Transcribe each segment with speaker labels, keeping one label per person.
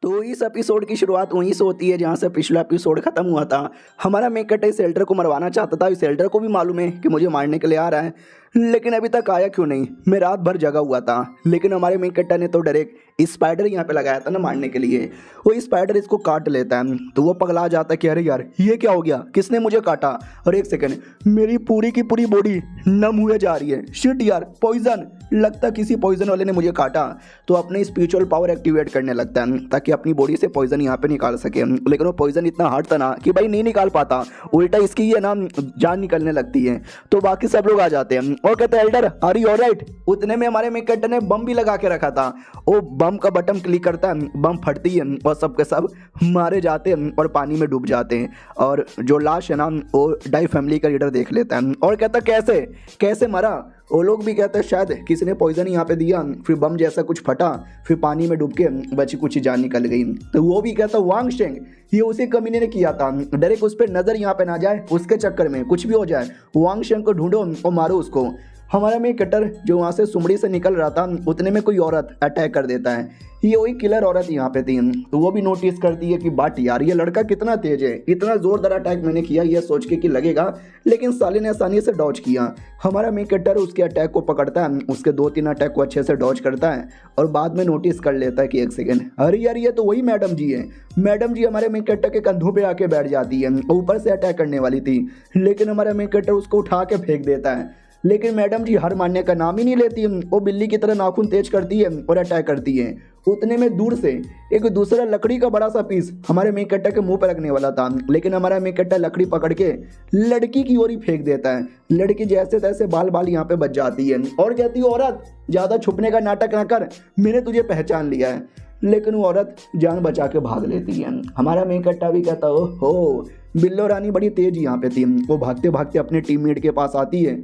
Speaker 1: तो इस एपिसोड की शुरुआत वहीं से होती है जहाँ से पिछला एपिसोड खत्म हुआ था। हमारा मेन कैरेक्टर इस एल्डर को मरवाना चाहता था। इस एल्डर को भी मालूम है कि मुझे मारने के लिए आ रहा है, लेकिन अभी तक आया क्यों नहीं। मैं रात भर जगा हुआ था, लेकिन हमारे मेन कैरेक्टर ने तो डायरेक्ट स्पाइडर यहाँ पे लगाया था ना मारने के लिए। वो स्पाइडर इसको काट लेता है तो वो पगला जाता है कि अरे यार ये क्या हो गया, किसने मुझे काटा। और एक सेकंड, मेरी पूरी की पूरी बॉडी नम हुए जा रही है। शिट यार, पॉइजन, लगता किसी पॉइजन वाले ने मुझे काटा। तो अपने स्पिरिचुअल पावर एक्टिवेट करने लगता है ताकि अपनी बॉडी से पॉइजन यहाँ पे निकाल सके। लेकिन वो पॉइजन इतना हार्ड था ना कि भाई नहीं निकाल पाता, उल्टा इसकी ये ना जान निकलने लगती है। तो बाकी सब लोग आ जाते हैं और कहते हैं एल्डर आर यू ऑलराइट। उतने में हमारे मेन कैरेक्टर ने बम भी लगा के रखा था। वो बम का बटन क्लिक करता है, बम फटती है और सबके सब मारे जाते हैं और पानी में डूब जाते हैं। और जो लाश है ना वो डाई फैमिली का लीडर देख लेता है और कहता कैसे कैसे मरा। वो लोग भी कहते हैं शायद किसी ने पॉइजन यहाँ पे दिया, फिर बम जैसा कुछ फटा, फिर पानी में डूब के बची कुछ जान निकल गई। तो वो भी कहता वांग शेंग, ये उसी कमीने ने किया था। डायरेक्ट उस पर नजर यहाँ पे ना जाए, उसके चक्कर में कुछ भी हो जाए। वांग शेंग को ढूंढो और मारो उसको। हमारा मेन कैरेक्टर जो वहाँ से सुमड़ी से निकल रहा था, उतने में कोई औरत अटैक कर देता है। ये वही किलर औरत यहाँ पे थी। तो वो भी नोटिस करती है कि बाट यार ये लड़का कितना तेज है, इतना जोरदार अटैक मैंने किया ये सोच के कि लगेगा, लेकिन साले ने आसानी से डॉज किया। हमारा मेन कैरेक्टर उसके अटैक को पकड़ता है, उसके 2-3 अटैक को अच्छे से डॉज करता है और बाद में नोटिस कर लेता है कि एक सेकेंड, अरे यार ये तो वही मैडम जी है। मैडम जी हमारे मेन कैरेक्टर के कंधों पे आके बैठ जाती है, ऊपर से अटैक करने वाली थी, लेकिन हमारा मेन कैरेक्टर उसको उठा के फेंक देता है। लेकिन मैडम जी हार मानने का नाम ही नहीं लेती है। वो बिल्ली की तरह नाखून तेज करती है और अटैक करती है। उतने में दूर से एक दूसरा लकड़ी का बड़ा सा पीस हमारे मेन कैरेक्टर के मुंह पर रखने वाला था, लेकिन हमारा मेन कैरेक्टर लकड़ी पकड़ के लड़की की ओर ही फेंक देता है। लड़की जैसे तैसे बाल बाल यहाँ पे बच जाती है और कहती है औरत ज्यादा छुपने का नाटक ना कर, मैंने तुझे पहचान लिया है। लेकिन वो औरत जान बचा के भाग लेती है। हमारा मेन कैरेक्टर भी कहता हो बिल्लो रानी बड़ी तेज यहाँ पे थी। वो भागते भागते अपने टीममेट के पास आती है।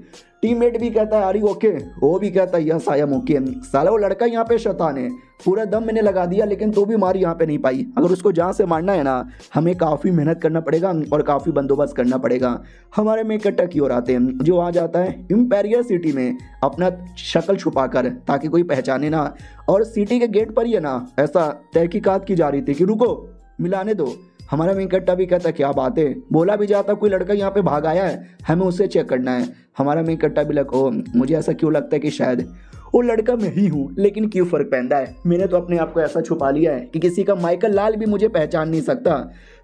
Speaker 1: टीममेट भी कहता है आर यू ओके। वो भी कहता है यस आई एम ओके। साला वो लड़का यहाँ पे शैतान है, पूरा दम मैंने लगा दिया लेकिन तो भी मार यहाँ पे नहीं पाई। अगर उसको जान से मारना है ना हमें काफ़ी मेहनत करना पड़ेगा और काफ़ी बंदोबस्त करना पड़ेगा। हमारे मेन कैरेक्टर की ओर आते हैं जो आ जाता है इम्पेरियल सिटी में अपना शक्ल छुपा कर ताकि कोई पहचाने ना। और सिटी के गेट पर ही है ना ऐसा तहकीकात की जा रही थी कि रुको मिलाने दो। हमारा मेन कैरेक्टर भी कहता क्या बात है, बोला भी जाता कोई लड़का यहाँ पे भाग आया है, हमें उसे चेक करना है। हमारा मेन कैरेक्टर भी लगा मुझे ऐसा क्यों लगता है कि शायद वो लड़का मैं ही हूँ, लेकिन क्यों फर्क पैदा है, मैंने तो अपने आप को ऐसा छुपा लिया है कि किसी का माइकल लाल भी मुझे पहचान नहीं सकता।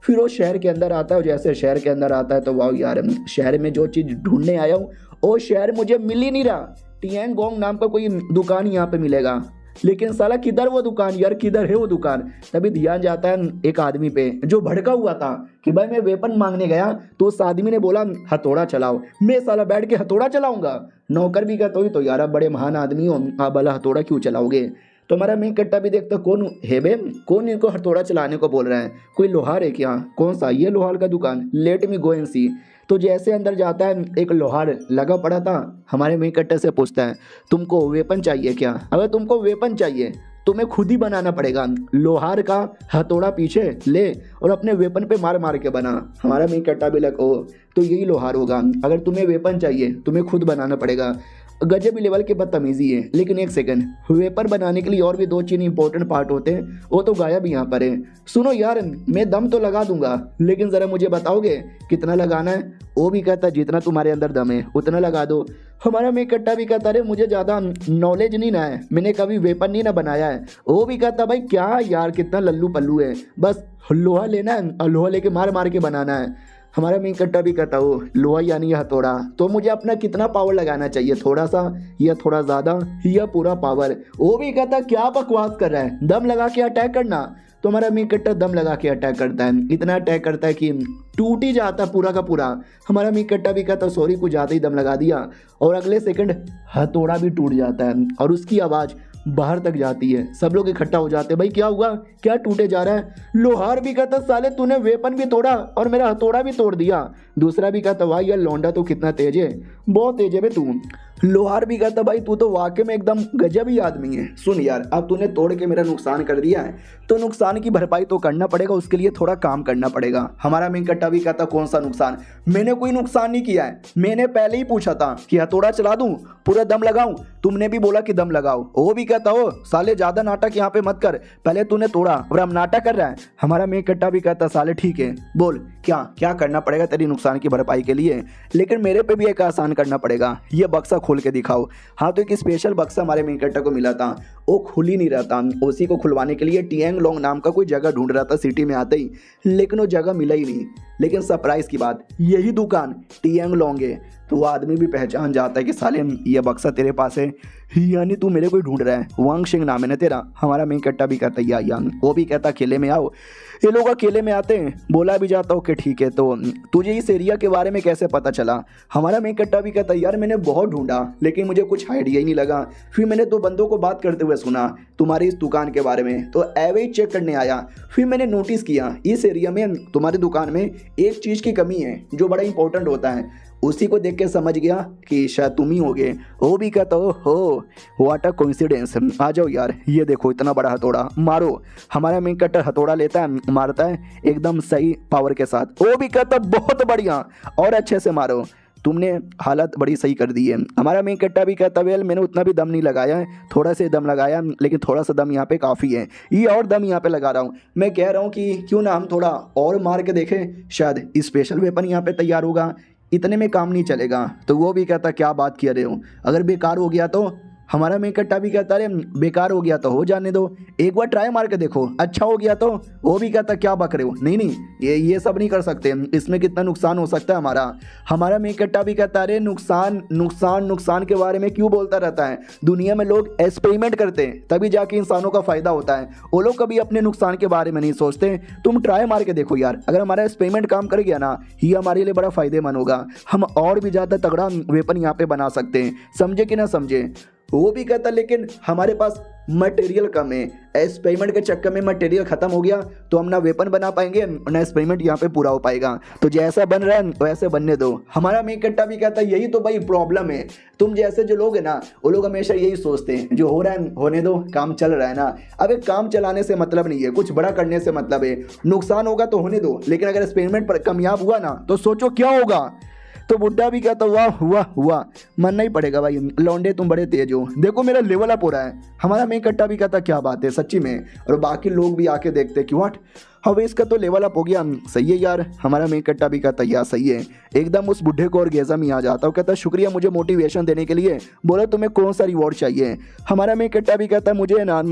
Speaker 1: फिर वो शहर के अंदर आता है, जैसे शहर के अंदर आता है तो वाह यार शहर में जो चीज़ ढूंढने आया हूँ वो शहर मुझे मिल ही नहीं रहा। टियांग गोंग नाम का कोई दुकान यहाँ पे मिलेगा, लेकिन साला किधर वो दुकान यार, किधर है वो दुकान। तभी ध्यान जाता है एक आदमी पे जो भड़का हुआ था कि भाई मैं वेपन मांगने गया तो उस आदमी ने बोला हथौड़ा चलाओ। मैं साला बैठ के हथौड़ा चलाऊंगा। नौकर भी कहता हो तो यार आप बड़े महान आदमी हो, आप भला हथौड़ा क्यों चलाओगे। तो हमारा मेन कैरेक्टर भी देखता कौन है बे, कौन इनको हथौड़ा चलाने को बोल रहा है, कोई लोहार है क्या, कौन सा, ये लोहार का दुकान, लेट मी गो एंड सी। तो जैसे अंदर जाता है एक लोहार लगा पड़ा था। हमारे मेन कैरेक्टर से पूछता है तुमको वेपन चाहिए क्या। अगर तुमको वेपन चाहिए तुम्हें खुद ही बनाना पड़ेगा। लोहार का हथौड़ा पीछे ले और अपने वेपन पे मार मार के बना। हमारा मेन कैरेक्टर भी लगा तो यही लोहार होगा। अगर तुम्हें वेपन चाहिए तुम्हें खुद बनाना पड़ेगा। गजब लेवल की बदतमीजी है। लेकिन एक सेकंड, वेपर बनाने के लिए और भी 2-3 इंपॉर्टेंट पार्ट होते हैं, वो तो गायब यहाँ पर है। सुनो यार मैं दम तो लगा दूंगा, लेकिन ज़रा मुझे बताओगे कितना लगाना है। वो भी कहता जितना तुम्हारे अंदर दम है उतना लगा दो। हमारा मेन कैरेक्टर भी कहता अरे मुझे ज़्यादा नॉलेज नहीं ना है, मैंने कभी वेपन नहीं ना बनाया है। वो भी कहता भाई क्या यार कितना लल्लू पल्लू है, बस लोहा लेना है और लोहा लेके मार मार के बनाना है। हमारा मेन कैरेक्टर भी कहता हो लोहा यानी हथौड़ा, तो मुझे अपना कितना पावर लगाना चाहिए, थोड़ा सा या थोड़ा ज़्यादा या पूरा पावर। वो भी कहता क्या बकवास कर रहा है, दम लगा के अटैक करना। तो हमारा मेन कैरेक्टर दम लगा के अटैक करता है, इतना अटैक करता है कि टूट ही जाता पूरा का पूरा। हमारा मेन कैरेक्टर भी कहता सॉरी कुछ ज़्यादा ही दम लगा दिया, और अगले सेकंड हथौड़ा भी टूट जाता है और उसकी आवाज़ बाहर तक जाती है। सब लोग इकट्ठा हो जाते हैं भाई क्या हुआ, क्या टूटे जा रहा है। लोहार भी कहता साले तूने वेपन भी तोड़ा और मेरा हथौड़ा भी तोड़ दिया। दूसरा भी कहता वाह यार लौंडा तो कितना तेज है, बहुत तेज है बे तू। लोहार भी कहता भाई तू तो वाकई में एकदम गजब ही आदमी है। सुन यार, अब तूने तोड़ के मेरा नुकसान कर दिया है तो नुकसान की भरपाई तो करना पड़ेगा, उसके लिए थोड़ा काम करना पड़ेगा। हमारा मेन कट्टा भी कहता कौन सा नुकसान, मैंने कोई नुकसान नहीं किया है, मैंने पहले ही पूछा था कि हथौड़ा चला दूं, पूरा दम लगाऊं, तुमने भी बोला कि दम लगाओ। वो भी कहता हो साले ज्यादा नाटक यहाँ पे मत कर, पहले तूने तोड़ा और अब नाटक कर रहा है। हमारा मेन कट्टा भी कहता साले ठीक है, बोल क्या क्या करना पड़ेगा तेरी नुकसान की भरपाई के लिए, लेकिन मेरे पे भी एक आसान करना पड़ेगा, ये बक्सा खोल के दिखाओ। हाँ, तो एक स्पेशल बक्सा हमारे मेन कट्टा को मिला था, वो खुल ही नहीं रहा था। उसी को खुलवाने के लिए टियांग लोंग नाम का कोई जगह ढूंढ रहा था सिटी में आते ही, लेकिन वो जगह मिला ही नहीं। लेकिन सरप्राइज की बात, यही दुकान टियांग लोंग है, तो वो आदमी भी पहचान जाता है कि साले ये बक्सा तेरे पास है, यानी तू मेरे को ढूंढ रहा है। वांग शिंग नाम है ना तेरा। हमारा मेन कट्टा भी कहता है या वो भी कहता अकेले में आओ। ये लोग अकेले में आते हैं, बोला भी जाता हो कि ठीक है, तो तुझे इस एरिया के बारे में कैसे पता चला। हमारा मेन कट्टा भी कहता यार मैंने बहुत ढूंढा लेकिन मुझे कुछ आइडिया ही नहीं लगा, फिर मैंने 2 बंदों को बात करते हुए सुना तुम्हारी इस दुकान के बारे में, तो एवे ही चेक करने आया। फिर मैंने नोटिस किया इस एरिया में तुम्हारी दुकान में एक चीज़ की कमी है जो बड़ा इंपॉर्टेंट होता है, उसी को देख के समझ गया कि शायद तुम ही होगे। वो भी कहता हो व्हाट अ कोइंसिडेंस, आ जाओ यार, ये देखो इतना बड़ा हथौड़ा, मारो। हमारा मेन कट्टर हथौड़ा लेता है, मारता है एकदम सही पावर के साथ। वो भी कहता बहुत बढ़िया और अच्छे से मारो, तुमने हालत बड़ी सही कर दी है। हमारा मेन कट्टा भी कहता वेल मैंने उतना भी दम नहीं लगाया है, थोड़ा से दम लगाया, लेकिन थोड़ा सा दम यहाँ पे काफ़ी है, ये और दम यहाँ पे लगा रहा हूँ। मैं कह रहा हूँ कि क्यों ना हम थोड़ा और मार के देखें, शायद स्पेशल वेपन यहाँ पे तैयार होगा, इतने में काम नहीं चलेगा। तो वो भी कहता क्या बात किया रहे हो, अगर बेकार हो गया तो। हमारा मेन कट्टा भी कहता अरे बेकार हो गया तो हो जाने दो, एक बार ट्राई मार के देखो, अच्छा हो गया तो। वो भी कहता क्या बक रहे हो, नहीं नहीं ये सब नहीं कर सकते, इसमें कितना नुकसान हो सकता है हमारा। हमारा मेन कट्टा भी कहता अरे नुकसान नुकसान नुकसान के बारे में क्यों बोलता रहता है, दुनिया में लोग एक्सपेरिमेंट करते हैं तभी जाके इंसानों का फ़ायदा होता है, वो लोग कभी अपने नुकसान के बारे में नहीं सोचते। तुम ट्राई मार के देखो यार, अगर हमारा एक्सपेरिमेंट काम कर गया ना, ये हमारे लिए बड़ा फ़ायदेमंद होगा, हम और भी ज़्यादा तगड़ा वेपन यहाँ पे बना सकते हैं, समझे कि ना समझे। वो भी कहता लेकिन हमारे पास मटेरियल कम है, एक्सपेरिमेंट के चक्कर में मटेरियल खत्म हो गया तो हम ना वेपन बना पाएंगे ना एक्सपेरिमेंट यहाँ पे पूरा हो पाएगा, तो जैसा बन रहा है वैसे बनने दो। हमारा मेन कट्टा भी कहता है यही तो भाई प्रॉब्लम है, तुम जैसे जो लोग हैं ना वो लोग हमेशा यही सोचते हैं जो हो रहा है होने दो, काम चल रहा है ना। अब एक काम चलाने से मतलब नहीं है, कुछ बड़ा करने से मतलब है, नुकसान होगा तो होने दो, लेकिन अगर एक्सपेरिमेंट पर कामयाब हुआ ना तो सोचो क्या होगा। तो बुड्ढा भी कहता वाह हुआ हुआ, मानना ही पड़ेगा भाई, लौंडे तुम बड़े तेज हो, देखो मेरा लेवल अप हो रहा है। हमारा मेन कट्टा भी कहता क्या बात है सच्ची में, और बाकी लोग भी आके देखते कि व्हाट अब इसका तो लेवल अप हो गया, सही है यार। हमारा मेन कट्टा भी कहता यार सही है, एकदम उस बुढ़े को और गेजा में आ जाता है, कहता शुक्रिया मुझे मोटिवेशन देने के लिए, बोलो तुम्हें कौन सा रिवॉर्ड चाहिए। हमारा मेन कट्टा भी कहता है मुझे ना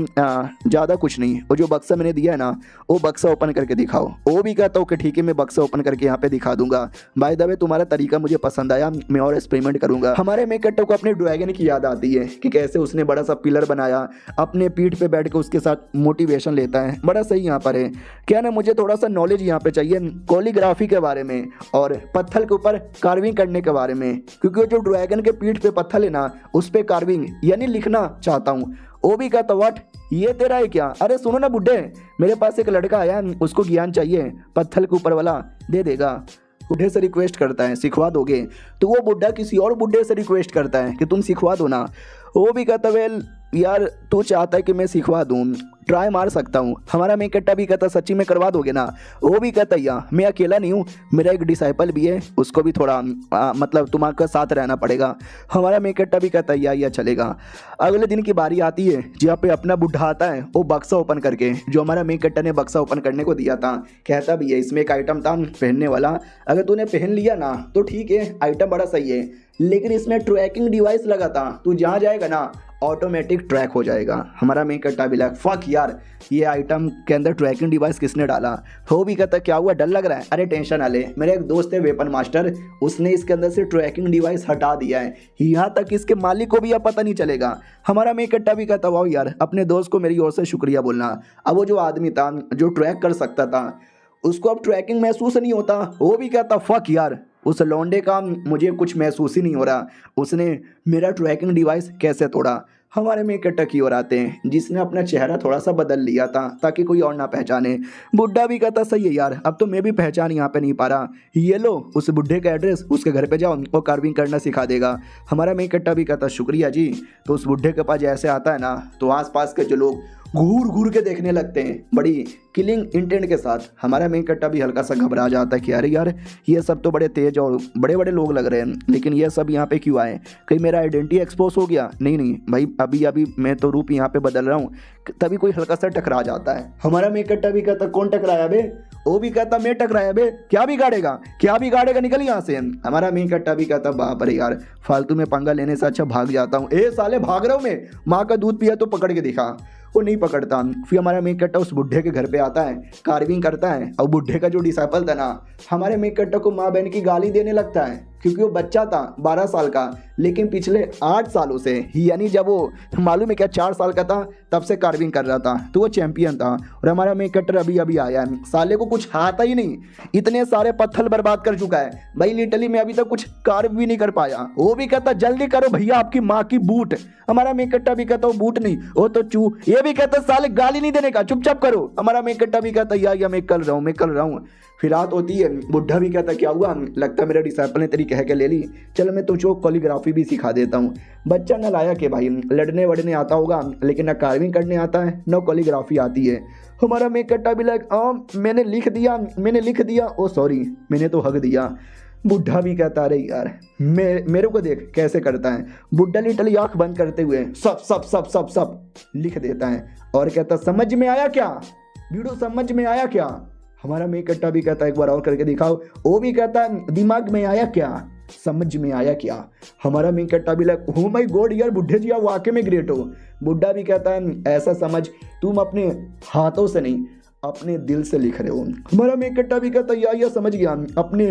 Speaker 1: ज़्यादा कुछ नहीं, वो जो बक्सा मैंने दिया है ना वो बक्सा ओपन करके दिखाओ। वो भी कहता हूँ कि ठीक है मैं बक्सा ओपन करके यहाँ पे दिखा दूंगा, बाय द वे तुम्हारा तरीका मुझे पसंद आया, मैं और एक्सपेरिमेंट करूंगा। हमारे मेन कट्टा को अपने ड्रैगन की याद आती है कि कैसे उसने बड़ा सा पिलर बनाया, अपने पीठ पे बैठ के उसके साथ मोटिवेशन लेता है, बड़ा सही यहाँ पर है। क्या ना मुझे थोड़ा सा नॉलेज यहाँ पे चाहिए कोलिग्राफी के बारे में और पत्थर के ऊपर कार्विंग करने के बारे में, क्योंकि जो ड्रैगन के पीठ पे पत्थर है ना उस पे कार्विंग यानी लिखना चाहता हूँ। वो भी कहता व्हाट ये तेरा है क्या, अरे सुनो ना बुड्ढे, मेरे पास एक लड़का आया, उसको ज्ञान चाहिए, पत्थर के ऊपर वाला दे देगा। बुढ़े से रिक्वेस्ट करता है सिखवा दोगे, तो वो बुढ़ा किसी और बुढ़े से रिक्वेस्ट करता है कि तुम सिखवा दो ना। वो भी कहता वेल यार तू चाहता है कि मैं सिखवा दूँ, ट्राई मार सकता हूँ। हमारा मेन कट्टा भी कहता सच्ची में करवा दोगे ना। वो भी कहता या मैं अकेला नहीं हूँ, मेरा एक डिसाइपल भी है, उसको भी थोड़ा मतलब तुम्हारे साथ रहना पड़ेगा। हमारा मेन कट्टा भी कहता या चलेगा। अगले दिन की बारी आती है जहाँ पे अपना बुढ़ा आता है, वो बक्सा ओपन करके, जो हमारा मेन कट्टा ने बक्सा ओपन करने को दिया था, कहता भी है इसमें एक आइटम था पहनने वाला, अगर तूने पहन लिया ना तो ठीक है आइटम बड़ा सही है, लेकिन इसमें ट्रैकिंग डिवाइस लगा था, तू जहाँ जाएगा ना ऑटोमेटिक ट्रैक हो जाएगा। हमारा मेन कट्टा भी लगा फक यार ये आइटम के अंदर ट्रैकिंग डिवाइस किसने डाला। वो भी कहता क्या हुआ डर लग रहा है, अरे टेंशन ना ले, मेरा एक दोस्त है वेपन मास्टर, उसने इसके अंदर से ट्रैकिंग डिवाइस हटा दिया है, यहाँ तक इसके मालिक को भी अब पता नहीं चलेगा। हमारा मेन कट्टा भी कहता वाह यार अपने दोस्त को मेरी ओर से शुक्रिया बोलना। अब वो जो आदमी था जो ट्रैक कर सकता था उसको अब ट्रैकिंग महसूस नहीं होता। वो भी कहता फक यार उस लौंडे का मुझे कुछ महसूस ही नहीं हो रहा, उसने मेरा ट्रैकिंग डिवाइस कैसे तोड़ा। हमारे में इकट्ठा की ओर आते हैं, जिसने अपना चेहरा थोड़ा सा बदल लिया था ताकि कोई और ना पहचाने। बुढ़ा भी कहता सही है यार, अब तो मैं भी पहचान यहाँ पे नहीं पा रहा, ये लो उस बुढ़े का एड्रेस, उसके घर पे जाओ, वो कार्विंग करना सिखा देगा। हमारा में इकट्ठा भी कहता शुक्रिया जी। तो उस बुढ़े के पास जैसे आता है ना, तो आसपास के जो लोग घूर घूर के देखने लगते हैं बड़ी किलिंग इंटेंट के साथ। हमारा मेन कट्टा भी हल्का सा घबरा जाता है कि अरे यार ये सब तो बड़े तेज और बड़े बड़े लोग लग रहे हैं, लेकिन ये सब यहाँ पे क्यों आए? कहीं मेरा आइडेंटिटी एक्सपोज हो गया? नहीं नहीं भाई, अभी अभी मैं तो रूप यहाँ पे बदल रहा हूँ। तभी कोई हल्का सा टकरा जाता है। हमारा मेन कट्टा भी कहता कौन टकराया बे? वो भी कहता मैं टकराया बे, क्या बिगाड़ेगा, क्या बिगाड़ेगा, निकल यहाँ से। हमारा मेन कट्टा भी कहता बाप रे यार, फालतू में पंगा लेने से अच्छा भाग जाता हूँ। ए साले भाग रहा हूँ मैं, माँ का दूध पिया तो पकड़ के दिखा। वो नहीं पकड़ता। फिर हमारा मेक कट्टा उस बुढ़े के घर पे आता है, कार्विंग करता है, और बुढ़े का जो डिसाइपल था ना, हमारे मेक कट्टा को माँ बहन की गाली देने लगता है, क्योंकि वो बच्चा था 12 साल का, लेकिन पिछले 8 सालों से, यानी जब वो मालूम है क्या 4 साल का था तब से कार्विंग कर रहा था, तो वो चैंपियन था। और हमारा मेक कट्टर अभी अभी आया है, साले को कुछ आता ही नहीं, इतने सारे पत्थर बर्बाद कर चुका है भाई, लिटरली मैं अभी तक कुछ कार्व भी नहीं कर पाया। वो भी कहता जल्दी करो भैया आपकी माँ की बूट। हमारा मेक कट्टा भी कहता वो बूट नहीं, वो तो चू। ये भी कहता साले गाली नहीं देने का, चुपचाप करो। हमारा मेक कट्टा भी कहता या मैं कर रहा हूँ। फिर रात होती है, बुढ़ा भी कहता क्या हुआ, लगता है मेरे डिसाइपल ने तेरी कह के ले ली, चल मैं तुझको कोरियोग्राफी भी सिखा देता हूँ। बच्चा न लाया कि भाई लड़ने वड़ने आता होगा, लेकिन न कार्विंग करने आता है न कोरियोग्राफी आती है। हमारा मेक कट्टा भी मैंने लिख दिया, ओ सॉरी मैंने तो हक दिया। बुढ़ा भी कहता अरे यार मेरे को देख कैसे करता है। बुढ़ा लिटरली आँख बंद करते हुए सब सब सब सब सब लिख देता है और कहता समझ में आया क्या वीडियो, समझ में आया क्या? हमारा मेक कट्टा भी कहता है एक बार और करके दिखाओ। वो भी कहता है दिमाग में आया क्या, समझ में आया क्या? हमारा मेक कट्टा भी हो माय गॉड यार बुढ़े जी आप वाकई में ग्रेट हो। बुढ़ा भी कहता है ऐसा समझ तुम अपने हाथों से नहीं अपने दिल से लिख रहे हो। हमारा मेक कट्टा भी कहता है या समझ गया, अपने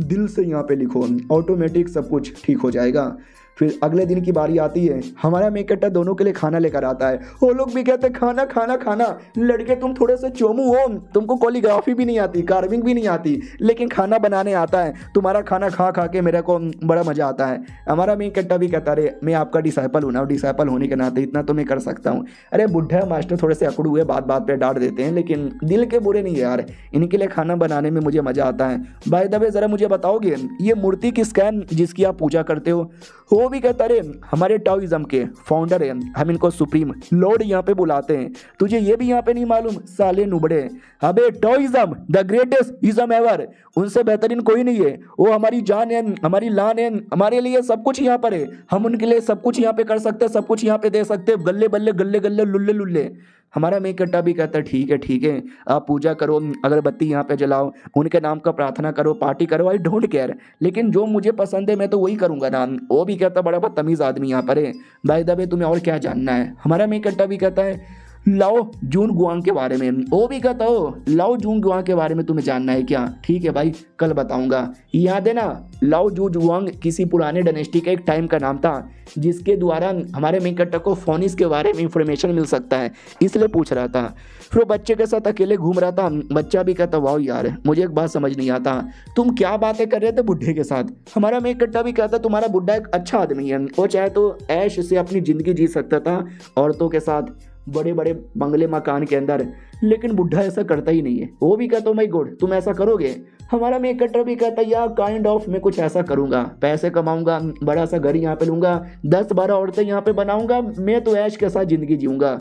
Speaker 1: दिल से यहाँ पे लिखो, ऑटोमेटिक सब कुछ ठीक हो जाएगा। फिर अगले दिन की बारी आती है, हमारा मेक कट्टा दोनों के लिए खाना लेकर आता है। वो लोग भी कहते हैं खाना खाना खाना, लड़के तुम थोड़े से चोमू हो, तुमको कोरियोग्राफी भी नहीं आती, कार्विंग भी नहीं आती, लेकिन खाना बनाने आता है। तुम्हारा खाना खा खा के मेरे को बड़ा मजा आता है। हमारा मेक कट्टा भी कहता है मैं आपका डिसाइपल हूँ ना, और डिसाइपल होने के नाते इतना तो मैं कर सकता हूँ। अरे बुढ़ा मास्टर थोड़े से अकड़ू हुए, बात बात पे डांट देते हैं, लेकिन दिल के बुरे नहीं है यार, इनके लिए खाना बनाने में मुझे मजा आता है। बाय द वे जरा मुझे बताओगे ये मूर्ति किसका है जिसकी आप पूजा करते हो? वो भी कहता अरे हमारे टाओइज्म के फाउंडर हैं, हम इनको सुप्रीम लॉर्ड यहाँ पे बुलाते हैं। तुझे ये भी यहाँ पे नहीं मालूम साले नुबड़े? अबे Taoism the greatest ism ever, उनसे बेहतरीन कोई नहीं है। वो हमारी जान है, हमारी लान है, हमारे लिए सब कुछ यहाँ पर है। हम उनके लिए सब कुछ यहाँ पे कर सकते हैं, सब कुछ यहाँ पे दे सकते हैं, गल्ले बल्ले गल्ले गल्ले लुल्ले लुल्ले। हमारा मेक कट्टा भी कहता है ठीक है आप पूजा करो, अगरबत्ती यहाँ पे जलाओ, उनके नाम का प्रार्थना करो, पार्टी करो, आई डोंट केयर, लेकिन जो मुझे पसंद है मैं तो वही करूँगा ना। वो भी कहता बड़ा बदतमीज़ आदमी यहाँ पर है। बाय द वे तुम्हें और क्या जानना है? हमारा मेक कट्टा भी कहता है लाओ जून गुआंग के बारे में। वो भी कहता हो लाओ जून गुआंग के बारे में तुम्हें जानना है क्या? ठीक है भाई कल बताऊंगा। याद है ना लाओ जू जुआंग किसी पुराने डायनेस्टी का एक टाइम का नाम था, जिसके द्वारा हमारे मेक कट्टा को फोनिस के बारे में इंफॉर्मेशन मिल सकता है, इसलिए पूछ रहा था। फिर वो बच्चे के साथ अकेले घूम रहा था। बच्चा भी कहता वाह यार मुझे एक बात समझ नहीं आता, तुम क्या बातें कर रहे थे बुढ़े के साथ? हमारा मेक कट्टा भी कहता तुम्हारा बुढ़ा एक अच्छा आदमी है, वो चाहे तो ऐश से अपनी जिंदगी जी सकता था औरतों के साथ बड़े बड़े बंगले मकान के अंदर, लेकिन बुढ़ा ऐसा करता ही नहीं है। वो भी कहता माय गॉड तुम ऐसा करोगे? हमारा मेक कट्टर भी कहता या काइंड ऑफ मैं कुछ ऐसा करूंगा, पैसे कमाऊंगा, बड़ा सा घर यहाँ पे लूंगा, 10-12 औरतें यहाँ पे बनाऊंगा, मैं तो ऐश के साथ जिंदगी जीऊंगा।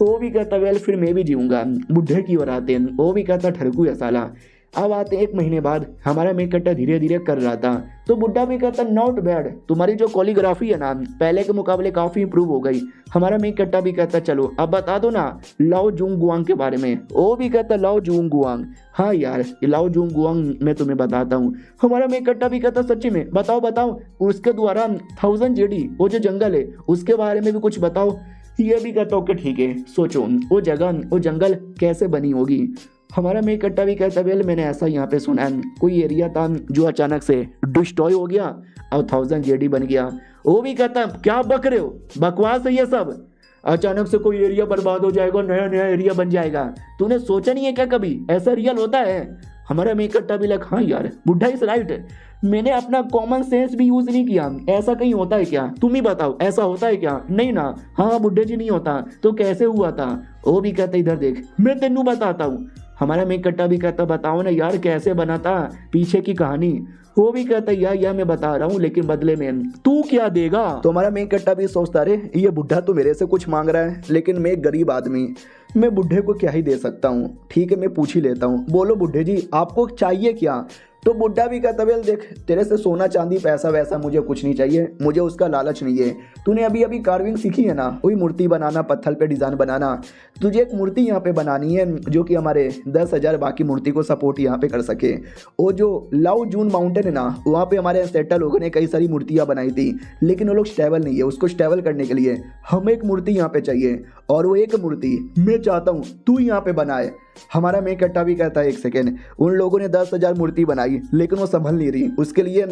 Speaker 1: वो भी कहता वेल फिर मैं भी जीऊंगा। बुढ़े की ओर आते हैं, वो भी कहता ठरकू है साला। अब आते 1 महीने बाद, हमारा मेक कट्टा धीरे धीरे कर रहा था, तो बुढ़ा भी कहता नॉट बैड, तुम्हारी जो कोरियोग्राफी है ना पहले के मुकाबले काफ़ी इंप्रूव हो गई। हमारा मेक कट्टा भी कहता चलो अब बता दो ना लाओ जूंग गुआंग के बारे में। वो भी कहता लाओ जूंग गुआंग, हाँ यार ये लाओ जूंग गुआंग मैं तुम्हें बताता हूँ। हमारा मेक कट्टा भी कहता सच्ची में बताओ, उसके द्वारा 1000 जेडी वो जो जंगल है उसके बारे में भी कुछ बताओ। ये भी कहता ओके ठीक है, सोचो वो जंगल कैसे बनी होगी। हमारा मेक कट्टा भी कहता वेल मैंने ऐसा यहाँ पे सुना है कोई एरिया था जो अचानक से डिस्ट्रॉय हो गया और 1000 जेडी बन गया। वो भी कहता क्या बक रहे हो, बकवास है ये सब, अचानक से कोई एरिया बर्बाद हो जाएगा, नया एरिया बन जाएगा, तूने सोचा नहीं है क्या कभी ऐसा रियल होता है? हमारा मेक कट्टा भी हाँ यार बुढ़ा इज राइट,
Speaker 2: मैंने अपना कॉमन सेंस भी यूज नहीं किया। ऐसा कहीं होता है क्या? तुम ही बताओ, ऐसा होता है क्या? नहीं ना। हाँ बुड्ढे जी, नहीं होता तो कैसे हुआ था? वो भी कहता इधर देख, मैं तेनू बताता हूँ। हमारा मेक कट्टा भी कहता बताओ ना यार कैसे बना था, पीछे की कहानी। वो भी कहता यार मैं बता रहा हूँ, लेकिन बदले में तू क्या देगा?
Speaker 1: तो हमारा मेक कट्टा भी सोचता रे ये बुढ़ा तो मेरे से कुछ मांग रहा है, लेकिन मैं एक गरीब आदमी, मैं बुढ़े को क्या ही दे सकता हूँ। ठीक है मैं पूछ ही लेता हूँ, बोलो बुढ़े जी आपको चाहिए क्या? तो बुड्ढा भी कहता वेल देख, तेरे से सोना चांदी पैसा वैसा मुझे कुछ नहीं चाहिए, मुझे उसका लालच नहीं है। तूने अभी अभी कार्विंग सीखी है ना, वही मूर्ति बनाना, पत्थर पे डिज़ाइन बनाना। तुझे एक मूर्ति यहाँ पे बनानी है जो कि हमारे 10,000 बाकी मूर्ति को सपोर्ट यहाँ पे कर सके। वो जो लाओ जून माउंटेन है ना, वहाँ पे हमारे एंसेस्टर लोगों ने कई सारी मूर्तियाँ बनाई थी, लेकिन वो लोग स्टेबल नहीं है। उसको स्टेबल करने के लिए हमें एक मूर्ति यहाँ पे चाहिए, और वो एक मूर्ति मैं चाहता हूँ तू यहाँ पे बनाए। हमारा मेक कट्टा भी कहता है एक सेकेंड, उन लोगों ने 10,000 मूर्ति बनाई लेकिन वो संभल नहीं रही, उसके लिए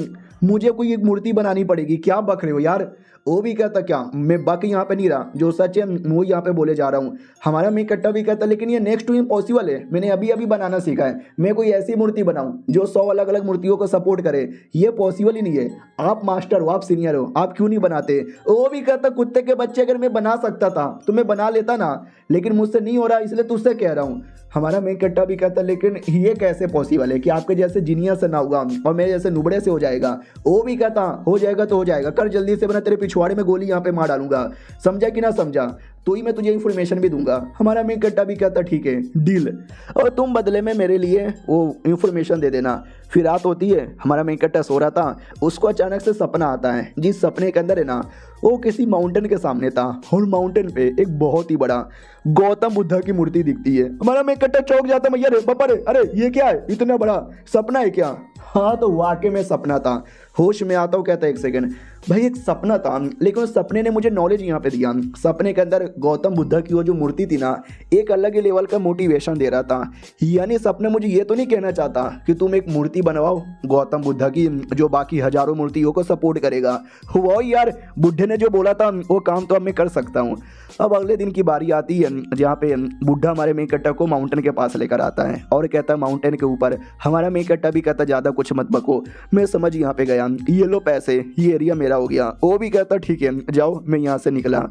Speaker 1: मुझे कोई एक मूर्ति बनानी पड़ेगी। क्या बक रहे हो यार? वो भी कहता क्या मैं बक यहाँ पे नहीं रहा, जो सच है वो यहाँ पे बोले जा रहा हूँ। हमारा मेक कट्टा भी कहता लेकिन ये नेक्स्ट टू इम्पॉसिबल है, मैंने अभी अभी बनाना सीखा है, मैं कोई ऐसी मूर्ति बनाऊँ जो 100 अलग अलग मूर्तियों को सपोर्ट करे, ये पॉसिबल ही नहीं है। आप मास्टर हो, आप सीनियर हो, आप क्यों नहीं बनाते? वो भी कहता कुत्ते के बच्चे अगर मैं बना सकता था तो मैं बना लेता ना, लेकिन मुझसे नहीं हो रहा इसलिए तुझसे कह रहा हूँ। हमारा मेक कट्टा भी कहता लेकिन ये कैसे पॉसिबल है कि आपके जैसे जीनियस से ना होगा और मेरे जैसे नुबड़े से हो जाएगा? वो भी कहता हो जाएगा तो हो जाएगा, कर जल्दी से, वरना तेरे पिछवाड़े में गोली यहाँ पे मार डालूंगा, समझा कि ना समझा? तो ही मैं तुझे इन्फॉर्मेशन भी दूंगा। हमारा मेक कट्टा भी कहता ठीक है डील, और तुम बदले में मेरे लिए वो इन्फॉर्मेशन दे देना। फिर रात होती है, हमारा मेक कट्टा सो रहा था, उसको अचानक से सपना आता है, जिस सपने के अंदर है ना वो किसी माउंटेन के सामने था, और माउंटेन पे एक बहुत ही बड़ा गौतम बुद्धा की मूर्ति दिखती है। हमारा मेक कट्टा चौंक जाता, मैया रे बाबा रे, अरे ये क्या है, इतना बड़ा सपना है क्या? हाँ तो वाकई में सपना था। होश में आता हूँ, कहता है एक सेकंड भाई एक सपना था, लेकिन उस सपने ने मुझे नॉलेज यहाँ पे दिया। सपने के अंदर गौतम बुद्धा की वो जो मूर्ति थी ना, एक अलग ही लेवल का मोटिवेशन दे रहा था। यानी सपने मुझे ये तो नहीं कहना चाहता कि तुम एक मूर्ति बनवाओ गौतम बुद्धा की जो बाकी हजारों मूर्तियों को सपोर्ट करेगा। वो यार बुढ़े ने जो बोला था वो काम तो अब मैं कर सकता हूँ। अब अगले दिन की बारी आती है जहाँ पे बुढ़ा हमारे मेक कट्टा को माउंटेन के पास लेकर आता है और कहता है माउंटेन के ऊपर। हमारा मेक कट्टा भी कहता ज़्यादा कुछ मत बको, मैं समझ यहाँ पे गया, ये लो पैसे, ये एरिया मेरा हो गया। वो भी कहता ठीक है जाओ, मैं यहाँ से निकला।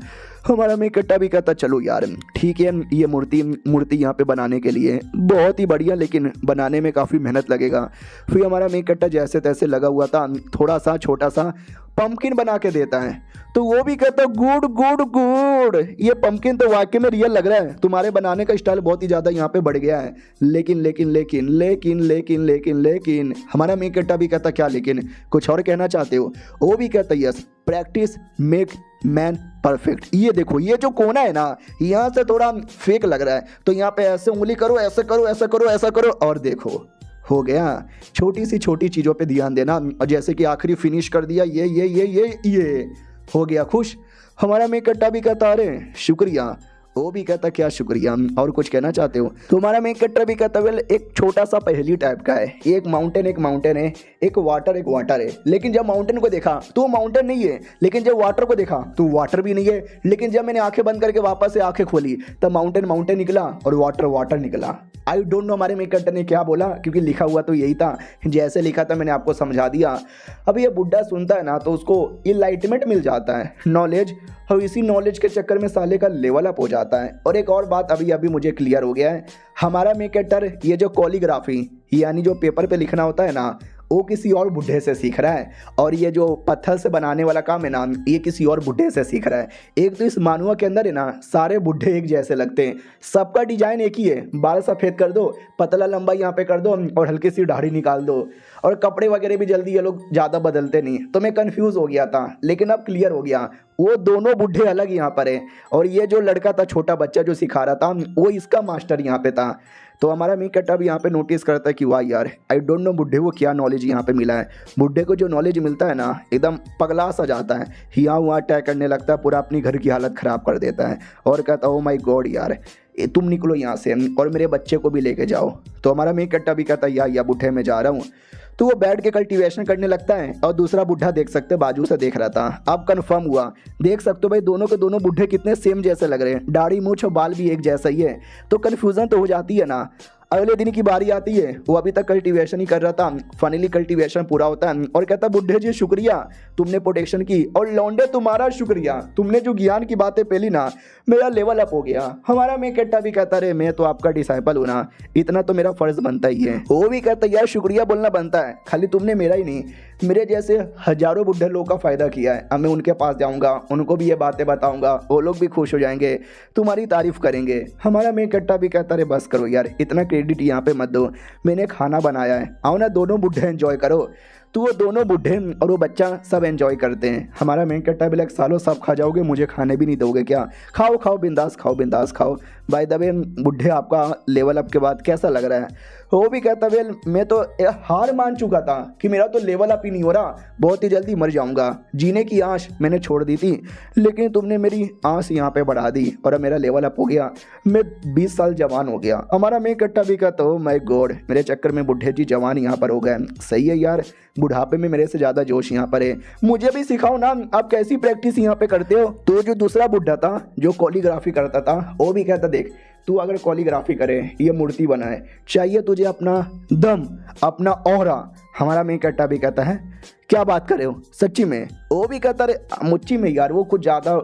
Speaker 1: हमारा मेक कट्टा भी कहता चलो यार ठीक है, ये मूर्ति यहाँ पे बनाने के लिए बहुत ही बढ़िया, लेकिन बनाने में काफ़ी मेहनत लगेगा। फिर हमारा मेक कट्टा जैसे तैसे लगा हुआ था, थोड़ा सा छोटा सा पंपकिन बना के देता है। तो वो भी कहता गुड गुड गुड, ये पंपकिन तो वाकई में रियल लग रहा है, तुम्हारे बनाने का स्टाइल बहुत ही ज़्यादा यहाँ पे बढ़ गया है। लेकिन लेकिन लेकिन लेकिन लेकिन लेकिन लेकिन हमारा मेक कट्टा भी कहता क्या लेकिन, कुछ और कहना चाहते हो? वो भी कहता yes, practice make man perfect. ये देखो ये जो कोना है ना, यहाँ से थोड़ा फेक लग रहा है, तो यहाँ पे ऐसे उंगली करो, ऐसे करो, ऐसा करो, ऐसा करो, और देखो हो गया। छोटी सी छोटी चीज़ों पे ध्यान देना, और जैसे कि आखिरी फिनिश कर दिया, ये हो गया खुश। हमारा मेक कट्टा भी कहता अरे शुक्रिया। वो भी कहता क्या शुक्रिया, और कुछ कहना चाहते हो? तो हमारा मेक कट्टा भी कहता वेल एक छोटा सा पहेली टाइप का है, एक माउंटेन है, एक वाटर है, लेकिन जब माउंटेन को देखा तो माउंटेन नहीं है, लेकिन जब वाटर को देखा तो वाटर भी नहीं है, लेकिन जब मैंने आंखें बंद करके वापस से आंखें खोली तब माउंटेन निकला और वाटर निकला। आई डोंट नो हमारे मेक कट्टा ने क्या बोला, क्योंकि लिखा हुआ तो यही था, जैसे लिखा था मैंने आपको समझा दिया। अब ये बुड्ढा सुनता है ना तो उसको इनलाइटमेंट मिल जाता है, नॉलेज, और इसी नॉलेज के चक्कर में साले का लेवल अप हो जाता है। और एक और बात अभी मुझे क्लियर हो गया है, हमारा मेक कट्टा ये जो कॉलीग्राफी यानी जो पेपर पे लिखना होता है ना, वो किसी और बुढ़े से सीख रहा है, और ये जो पत्थर से बनाने वाला काम है ना, ये किसी और बुढ़े से सीख रहा है। एक तो इस मानुआ के अंदर है ना सारे बुढ़े एक जैसे लगते हैं, सबका डिजाइन एक ही है, बाल सफ़ेद कर दो, पतला लंबा यहाँ पे कर दो और हल्की सी दाढ़ी निकाल दो, और कपड़े वगैरह भी जल्दी ये लोग ज़्यादा बदलते नहीं। तो मैं कन्फ्यूज़ हो गया था, लेकिन अब क्लियर हो गया, वो दोनों बुढ़े अलग यहाँ पर है, और ये जो लड़का था छोटा बच्चा जो सिखा रहा था वो इसका मास्टर यहाँ पे था। तो हमारा मेक कट्टा भी यहाँ पे नोटिस करता है कि वाह यार आई डोंट नो बुढ़े को क्या नॉलेज यहाँ पे मिला है। बुढ़े को जो नॉलेज मिलता है ना एकदम पगला सा जाता है, यहाँ वहाँ अटैक करने लगता है, पूरा अपनी घर की हालत ख़राब कर देता है, और कहता ओ माय गॉड यार तुम निकलो यहाँ से और मेरे बच्चे को भी लेके जाओ। तो हमारा मेक कट्टा भी कहता या बुढ़े मैं जा रहा हूँ। तो वो बैठ के कल्टीवेशन करने लगता है, और दूसरा बुढ़ा देख सकते बाजू से देख रहा था। अब कंफर्म हुआ, देख सकते हो भाई दोनों के दोनों बुढ़े कितने सेम जैसे लग रहे हैं, दाढ़ी मूंछ और बाल भी एक जैसा ही है, तो कन्फ्यूज़न तो हो जाती है ना। अगले दिन की बारी आती है, वो अभी तक कल्टीवेशन ही कर रहा था। फाइनली कल्टीवेशन पूरा होता है और कहता बुड्ढे जी शुक्रिया, तुमने प्रोटेक्शन की, और लौंडे तुम्हारा शुक्रिया, तुमने जो ज्ञान की बातें पहली ना, मेरा लेवल अप हो गया। हमारा मैं कट्टा भी कहता रे मैं तो आपका डिसाइपल हूँ ना, इतना तो मेरा फर्ज बनता ही है। वो भी कहता यार शुक्रिया बोलना बनता है, खाली तुमने मेरा ही नहीं मेरे जैसे हजारों बुढ़े लोगों का फ़ायदा किया है। अब मैं उनके पास जाऊंगा, उनको भी ये बातें बताऊंगा, वो लोग भी खुश हो जाएंगे, तुम्हारी तारीफ करेंगे। हमारा मैं कट्टा भी कहता रे बस करो यार, इतना क्रेडिट यहाँ पे मत दो, मैंने खाना बनाया है, आओ ना दोनों बुढ़े एंजॉय करो। तो वो दोनों बुढ़े और वो बच्चा सब एंजॉय करते हैं। हमारा मेन कट्टा भी लाइक सालों सब खा जाओगे, मुझे खाने भी नहीं दोगे क्या? खाओ खाओ बिंदास खाओ, बिंदास खाओ। बाय द वे बुढ़े आपका लेवल अप के बाद कैसा लग रहा है? वो भी कहता वेल मैं तो हार मान चुका था कि मेरा तो लेवल अप ही नहीं हो रहा, बहुत ही जल्दी मर जाऊंगा, जीने की आश मैंने छोड़ दी थी, लेकिन तुमने मेरी आस यहाँ पे बढ़ा दी और अब मेरा लेवल अप हो गया, मैं 20 साल जवान हो गया। हमारा मैं कट्टा भी कहता हो माय गॉड, मेरे चक्कर में बुढ़े जी जवान यहाँ पर हो गए। सही है यार, बुढ़ापे में मेरे से ज़्यादा जोश यहाँ पर है, मुझे भी सिखाओ ना, आप कैसी प्रैक्टिस यहाँ पे करते हो? तो जो दूसरा बुढ़ा था जो कोरियोग्राफी करता था, वो भी कहता देख तू अगर कोरियोग्राफी करे, ये मूर्ति बनाए, चाहिए तुझे अपना दम, अपना ऑरा। हमारा मैं कट्टा भी कहता है क्या बात कर रहे हो सच्ची में? वो भी कहता रे मुच्ची में यार, वो कुछ ज़्यादा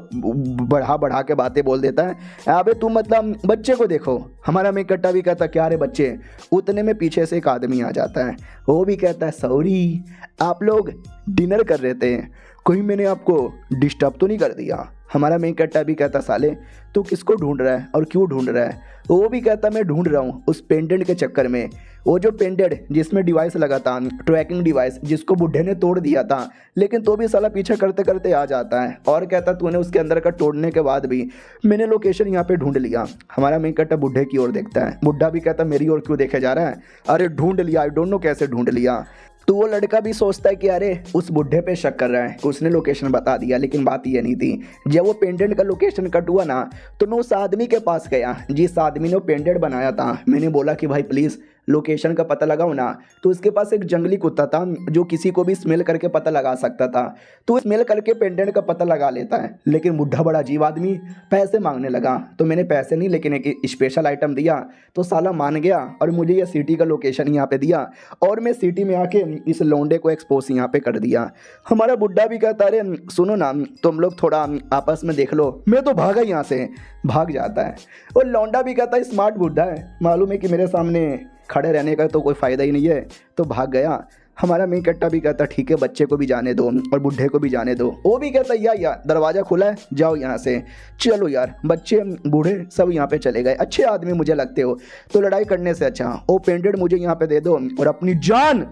Speaker 1: बढ़ा के बातें बोल देता है। अबे तुम मतलब बच्चे को देखो। हमारा मैं कट्टा भी कहता क्या रे बच्चे? उतने में पीछे से एक आदमी आ जाता है, वो भी कहता है सॉरी आप लोग डिनर कर रहे थे, कोई मैंने आपको डिस्टर्ब तो नहीं कर दिया? हमारा मेन कट्टा भी कहता साले तू किसको ढूंढ रहा है और क्यों ढूंढ रहा है? वो भी कहता मैं ढूंढ रहा हूँ उस पेंडेंट के चक्कर में, वो जो पेंडेंट जिसमें डिवाइस लगा था, ट्रैकिंग डिवाइस, जिसको बुढ़े ने तोड़ दिया था, लेकिन तो भी साला पीछा करते करते आ जाता है और कहता तूने उसके अंदर का तोड़ने के बाद भी मैंने लोकेशन यहाँ पे ढूंढ लिया। हमारा मेन कट्टा बुढ़े की ओर देखता है, बुढ़ा भी कहता मेरी ओर क्यों देखे जा रहा है? अरे ढूंढ लिया, आई डोंट नो कैसे ढूंढ लिया। तो वो लड़का भी सोचता है कि अरे उस बुढ़े पे शक कर रहा है, उसने लोकेशन बता दिया, लेकिन बात ये नहीं थी। जब वो पेंडेंट का लोकेशन कट हुआ ना, तो मैं उस आदमी के पास गया जिस आदमी ने वो पेंडेंट बनाया था। मैंने बोला कि भाई प्लीज़ लोकेशन का पता लगाओ ना। तो उसके पास एक जंगली कुत्ता था जो किसी को भी स्मेल करके पता लगा सकता था, तो स्मेल करके पेंडेंट का पता लगा लेता है। लेकिन बुढ़ा बड़ा अजीब आदमी पैसे मांगने लगा, तो मैंने पैसे नहीं लेकिन एक स्पेशल आइटम दिया, तो साला मान गया और मुझे ये सिटी का लोकेशन यहाँ पे दिया और मैं सिटी में आके इस लौंडे को एक्सपोज यहाँ पे कर दिया। हमारा बुढ़ा भी कहता अरे सुनो ना तुम लोग थोड़ा आपस में देख लो, मैं तो भागा यहाँ से, भाग जाता है। और लौंडा भी कहता है स्मार्ट बुढ़ा है, मालूम है कि मेरे सामने खड़े रहने का तो कोई फ़ायदा ही नहीं है, तो भाग गया। हमारा मेन कट्टा भी कहता ठीक है बच्चे को भी जाने दो और बुढ़े को भी जाने दो। वो भी कहता या दरवाज़ा खुला है, जाओ यहाँ से, चलो यार। बच्चे बूढ़े सब यहाँ पे चले गए, अच्छे आदमी मुझे लगते हो, तो लड़ाई करने से अच्छा वो पेंडेंट मुझे यहाँ पे दे दो और अपनी जान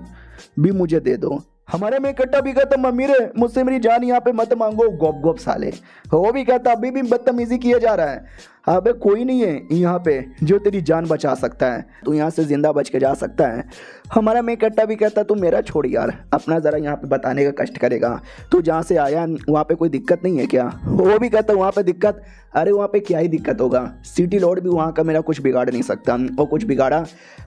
Speaker 1: भी मुझे दे दो। हमारे में कट्टा भी कहता मम्मी रे मुझसे मेरी जान यहाँ पे मत मांगो, गोप गोप साले। वो भी कहता अभी भी बदतमीजी किए जा रहा है, अबे कोई नहीं है यहाँ पे जो तेरी जान बचा सकता है, तू यहाँ से जिंदा बच के जा सकता है। हमारा मैं कट्टा भी कहता तू मेरा छोड़ यार, अपना ज़रा यहाँ पे बताने का कष्ट करेगा, तू जहाँ से आया वहाँ पे कोई दिक्कत नहीं है क्या? वो भी कहता वहाँ पे दिक्कत, अरे वहाँ पे क्या ही दिक्कत होगा, सिटी लॉर्ड भी वहाँ का मेरा कुछ बिगाड़ नहीं सकता, और कुछ बिगाड़ा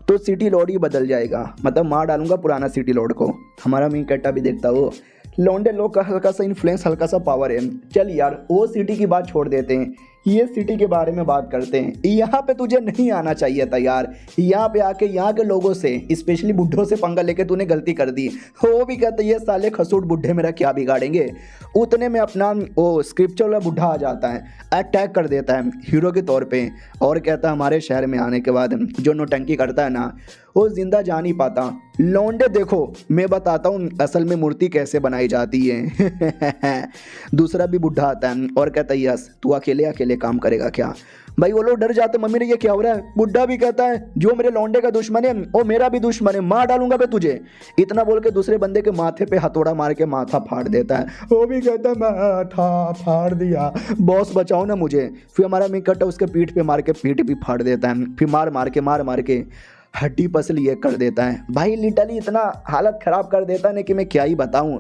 Speaker 1: तो सिटी लॉर्ड ही बदल जाएगा, मतलब मार डालूंगा पुराना सिटी लॉर्ड को। हमारा मैं कट्टा भी देखता वो लौंडे लोग का हल्का सा इन्फ्लुएंस, हल्का सा पावर है। चल यार वो सिटी की बात छोड़ देते हैं, ये सिटी के बारे में बात करते हैं। यहाँ पे तुझे नहीं आना चाहिए था यार, यहाँ पे आके यहाँ के लोगों से स्पेशली बुढ़ों से पंगा लेके तूने गलती कर दी। वो भी कहते ये साले खसूट बुढ़े मेरा क्या बिगाड़ेंगे। उतने में अपना वो स्क्रिप्चर वाला बुढ़ा आ जाता है, अटैक कर देता है हीरो के तौर पे, और कहता है हमारे शहर में आने के बाद जो नौटंकी करता है ना वो जिंदा जा नहीं पाता। लौंडे देखो मैं बताता हूँ असल में मूर्ति कैसे बनाई जाती है। दूसरा भी बुढ़ा आता है और कहता है यस तू अकेले अकेले काम करेगा क्या? भाई वो लोग डर जाते मम्मी ने ये क्या हो रहा है। बुढ़ा भी कहता है जो मेरे लौंडे का दुश्मन है वो मेरा भी दुश्मन है, मार डालूंगा मैं तुझे। इतना बोल के दूसरे बंदे के माथे पे हथौड़ा मार के माथा फाड़ देता है। वो भी कहता है माथा फाड़ दिया, बॉस बचाओ ना मुझे। फिर हमारा मैं कट्टा उसके पीठ पे मार के पीठ भी फाड़ देता है, फिर मार के हड्डी पसली ये कर देता है। भाई लिटरली इतना हालत ख़राब कर देता है ना कि मैं क्या ही बताऊं।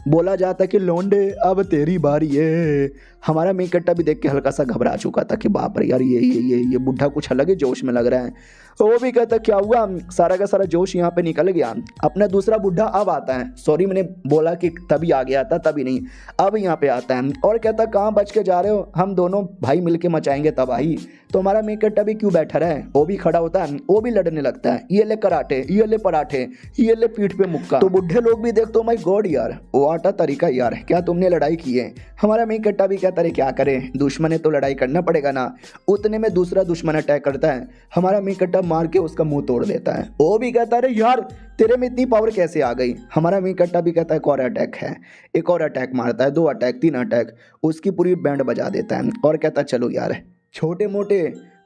Speaker 1: बोला जाता है कि लौंडे अब तेरी बारी है, हमारा मेन कट्टा भी देख के हल्का सा घबरा चुका था कि बाप रे यार ये बुढ़ा कुछ अलग ही जोश में लग रहा है। वो भी कहता क्या हुआ, सारा का सारा जोश यहाँ पे निकल गया। अपना दूसरा बुढ़ा अब आता है, सॉरी मैंने बोला कि तभी आ गया था, तभी नहीं, अब यहाँ पे आता है और कहता कहाँ बच के जा रहे हो, हम दोनों भाई मिलके मचाएंगे तबाही। तो हमारा मेन कट्टा भी क्यों बैठा रहा है, वो भी खड़ा होता है, वो भी लड़ने लगता है, ये ले कराटे, ये ले पराठे, ये ले पीठ पे मुक्का। तो बुढ़े लोग भी देखते, माय गॉड यार वो आटा तरीका यार, क्या तुमने लड़ाई की है। हमारा मेन कट्टा भी कहता है क्या करें, दुश्मन है तो लड़ाई करना पड़ेगा ना। उतने में दूसरा दुश्मन अटैक करता है, हमारा मेन कट्टा मार के उसका मुंह तोड़ देता है। वो भी कहता है यार तेरे में इतनी पावर कैसे आ गई। हमारा मेन कट्टा भी कहता है एक और अटैक है, एक और अटैक मारता है, 2 अटैक 3 अटैक, उसकी पूरी बैंड बजा देता है और कहता चलो यार छोटे मोटे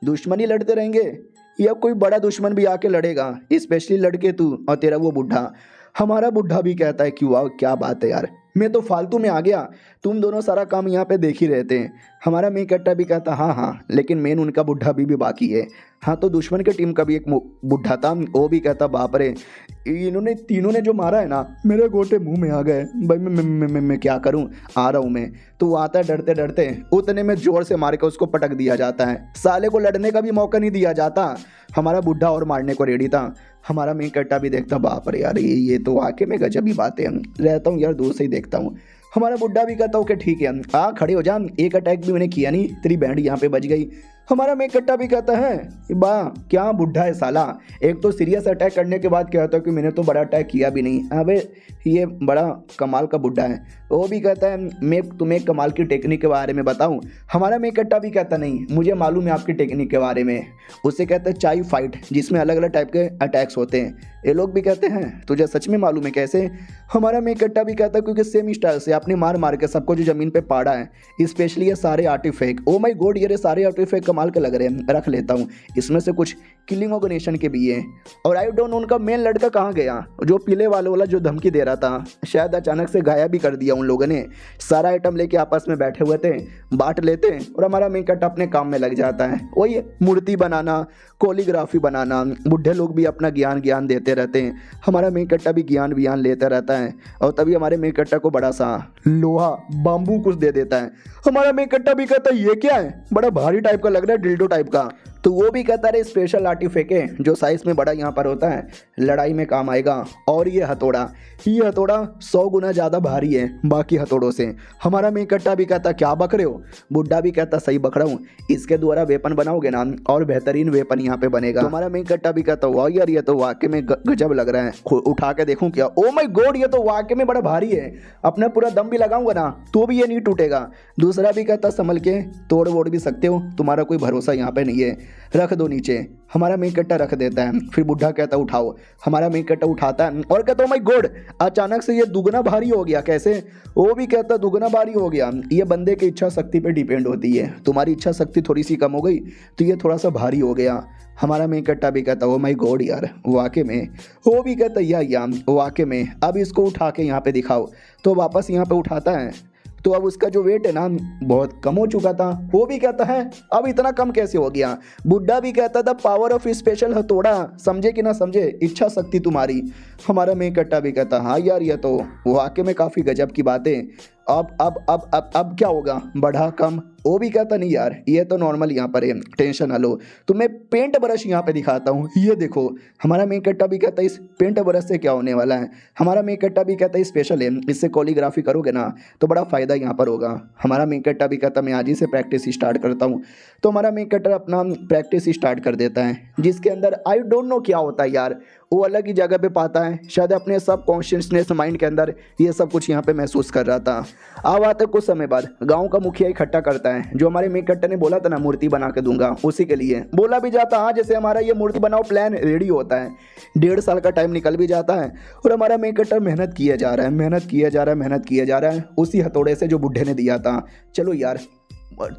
Speaker 1: दुश्मन ही लड़ते रहेंगे या कोई बड़ा दुश्मन भी आके लड़ेगा, स्पेशली लड़के तू और तेरा वो बुढ़ा। हमारा बुढ़ा भी कहता है क्यों आओ, क्या बात है यार, मैं तो फालतू में आ गया, तुम दोनों सारा काम यहाँ पे देख ही रहते हैं। हमारा मेन कट्टा भी कहता हाँ लेकिन मेन उनका बुढ़ा भी बाकी है। हाँ तो दुश्मन के टीम का भी एक बुढ़ा था, वो भी कहता बाप रे इन्होंने तीनों ने जो मारा है ना मेरे गोटे मुंह में आ गए भाई, मैं क्या करूं, आ रहा हूं मैं। तो वो आता है डरते डरते, उतने में जोर से मार के उसको पटक दिया जाता है, साले को लड़ने का भी मौका नहीं दिया जाता। हमारा बुढ़ा और मारने को रेडी था। हमारा मेन कट्टा भी देखता बाप रे यार ये तो वाकई में गजब ही बातें, रहता हूँ यार दूर से ही देखता हूँ। हमारा बुढ़ा भी कहता ओके ठीक है खड़े हो जा, एक अटैक भी मैंने किया नहीं, तेरी बैंड यहाँ पे बज गई। हमारा मेन कट्टा भी कहता है बा क्या बुढ़ा है साला, एक तो सीरियस अटैक करने के बाद कहता है कि मैंने तो बड़ा अटैक किया भी नहीं, अबे ये बड़ा कमाल का बुढ़ा है। वो भी कहता है मैं तुम्हें कमाल की टेक्निक के बारे में बताऊं। हमारा मेन कट्टा भी कहता नहीं मुझे मालूम है आपकी टेक्निक के बारे में। उससे कहते हैं चाय फाइट, जिसमें अलग अलग टाइप के अटैक्स होते हैं। ये लोग भी कहते हैं तुझे सच में मालूम है कैसे। हमारा मेन कट्टा भी कहता है क्योंकि सेम स्टाइल से आपने मार मार के सबको जो ज़मीन पे पाड़ा है, स्पेशली ये सारे आर्टिफैक्ट, ओ माय गॉड ये सारे आर्टिफैक्ट कमाल के लग रहे हैं, रख लेता हूँ। इसमें से कुछ किलिंग ऑर्गेनाइजेशन के भी हैं और आई डोंट नो उनका मेन लड़का कहाँ गया, जो पीले वाला जो धमकी दे रहा था, शायद अचानक से गायब भी कर दिया उन लोगों ने। सारा आइटम लेके आपस में बैठे हुए थे, बांट लेते और हमारा मेन कट्टा अपने काम में लग जाता है, वही मूर्ति बनाना, कोलिग्राफी बनाना। बुढ़े लोग भी अपना ज्ञान देते रहते हैं, हमारा मेन कट्टा भी ज्ञान लेता रहता है और तभी हमारे मेन कट्टा को बड़ा सा लोहा बाम्बू कुछ दे देता है। हमारा मेन कट्टा भी कहता है ये क्या है, बड़ा भारी टाइप का लग रहा है, डिल्डो टाइप का। तो वो भी कहता है स्पेशल आर्टिफैक्ट है जो साइज में बड़ा यहाँ पर होता है, लड़ाई में काम आएगा। और ये हथौड़ा 100 गुना ज़्यादा भारी है बाकी हथौड़ों से। हमारा मेन कट्टा भी कहता क्या बक रहे हो, बुढ़ा भी कहता सही बक रहा हूँ, इसके द्वारा वेपन बनाओगे ना और बेहतरीन वेपन यहाँ पे बनेगा। तो हमारा मेन कट्टा भी कहता वाह यार ये तो वाकई में गजब लग रहा है, उठा के देखूँ क्या, ओ माय गॉड ये तो वाकई में बड़ा भारी है, अपना पूरा दम भी लगाऊंगा ना तो भी ये नहीं टूटेगा। दूसरा भी कहता संभल के तोड़ वोड़ भी सकते हो, तुम्हारा कोई भरोसा यहाँ पे नहीं है, रख दो नीचे। हमारा मेन कट्टा रख देता है, फिर बुढ़ा कहता उठाओ। हमारा मेन कट्टा उठाता है और कहता माय गॉड अचानक से ये दुगना भारी हो गया कैसे। वो भी कहता दुगना भारी हो गया, ये बंदे की इच्छा शक्ति पे डिपेंड होती है, तुम्हारी इच्छा शक्ति थोड़ी सी कम हो गई तो ये थोड़ा सा भारी हो गया। हमारा मेन कट्टा भी कहता ओ माय गॉड यार वाकई में। वो भी कहता या वाकई में, अब इसको उठा के यहाँ पे दिखाओ। तो वापस यहाँ पे उठाता है तो अब उसका जो वेट है ना बहुत कम हो चुका था। वो भी कहता है अब इतना कम कैसे हो गया। बुड्ढा भी कहता था पावर ऑफ स्पेशल हथौड़ा, समझे कि ना समझे, इच्छा शक्ति तुम्हारी। हमारा मेन कट्टा भी कहता हाँ यार ये तो वाकई में काफ़ी गजब की बातें। अब क्या होगा, बढ़ा कम। वो भी कहता नहीं यार ये तो नॉर्मल यहाँ पर है, टेंशन ना लो, तो मैं पेंट ब्रश यहाँ पे दिखाता हूँ, ये देखो। हमारा मेन कट्टा भी कहता है इस पेंट ब्रश से क्या होने वाला है। हमारा मेन कट्टा भी कहता है स्पेशल है, इससे कोलिग्राफी करोगे ना तो बड़ा फ़ायदा यहाँ पर होगा। हमारा मेन कट्टा भी कहता मैं आज ही से प्रैक्टिस स्टार्ट करता हूँ। तो हमारा मेन कट्टा अपना प्रैक्टिस स्टार्ट कर देता है, जिसके अंदर आई डोंट नो क्या होता है यार, वो अलग ही जगह पे पाता है, शायद अपने सब कॉन्शियसनेस माइंड के अंदर ये सब कुछ यहाँ पे महसूस कर रहा था। अब आते कुछ समय बाद गांव का मुखिया इकट्ठा करता है, जो हमारे मेन कट्टा ने बोला था ना मूर्ति बना के दूंगा, उसी के लिए बोला भी जाता हाँ जैसे हमारा ये मूर्ति बनाओ प्लान रेडी होता है। 1.5 साल का टाइम निकल भी जाता है और हमारा मेन कट्टा मेहनत किया जा रहा है उसी हथौड़े से जो बुढ़े ने दिया था। चलो यार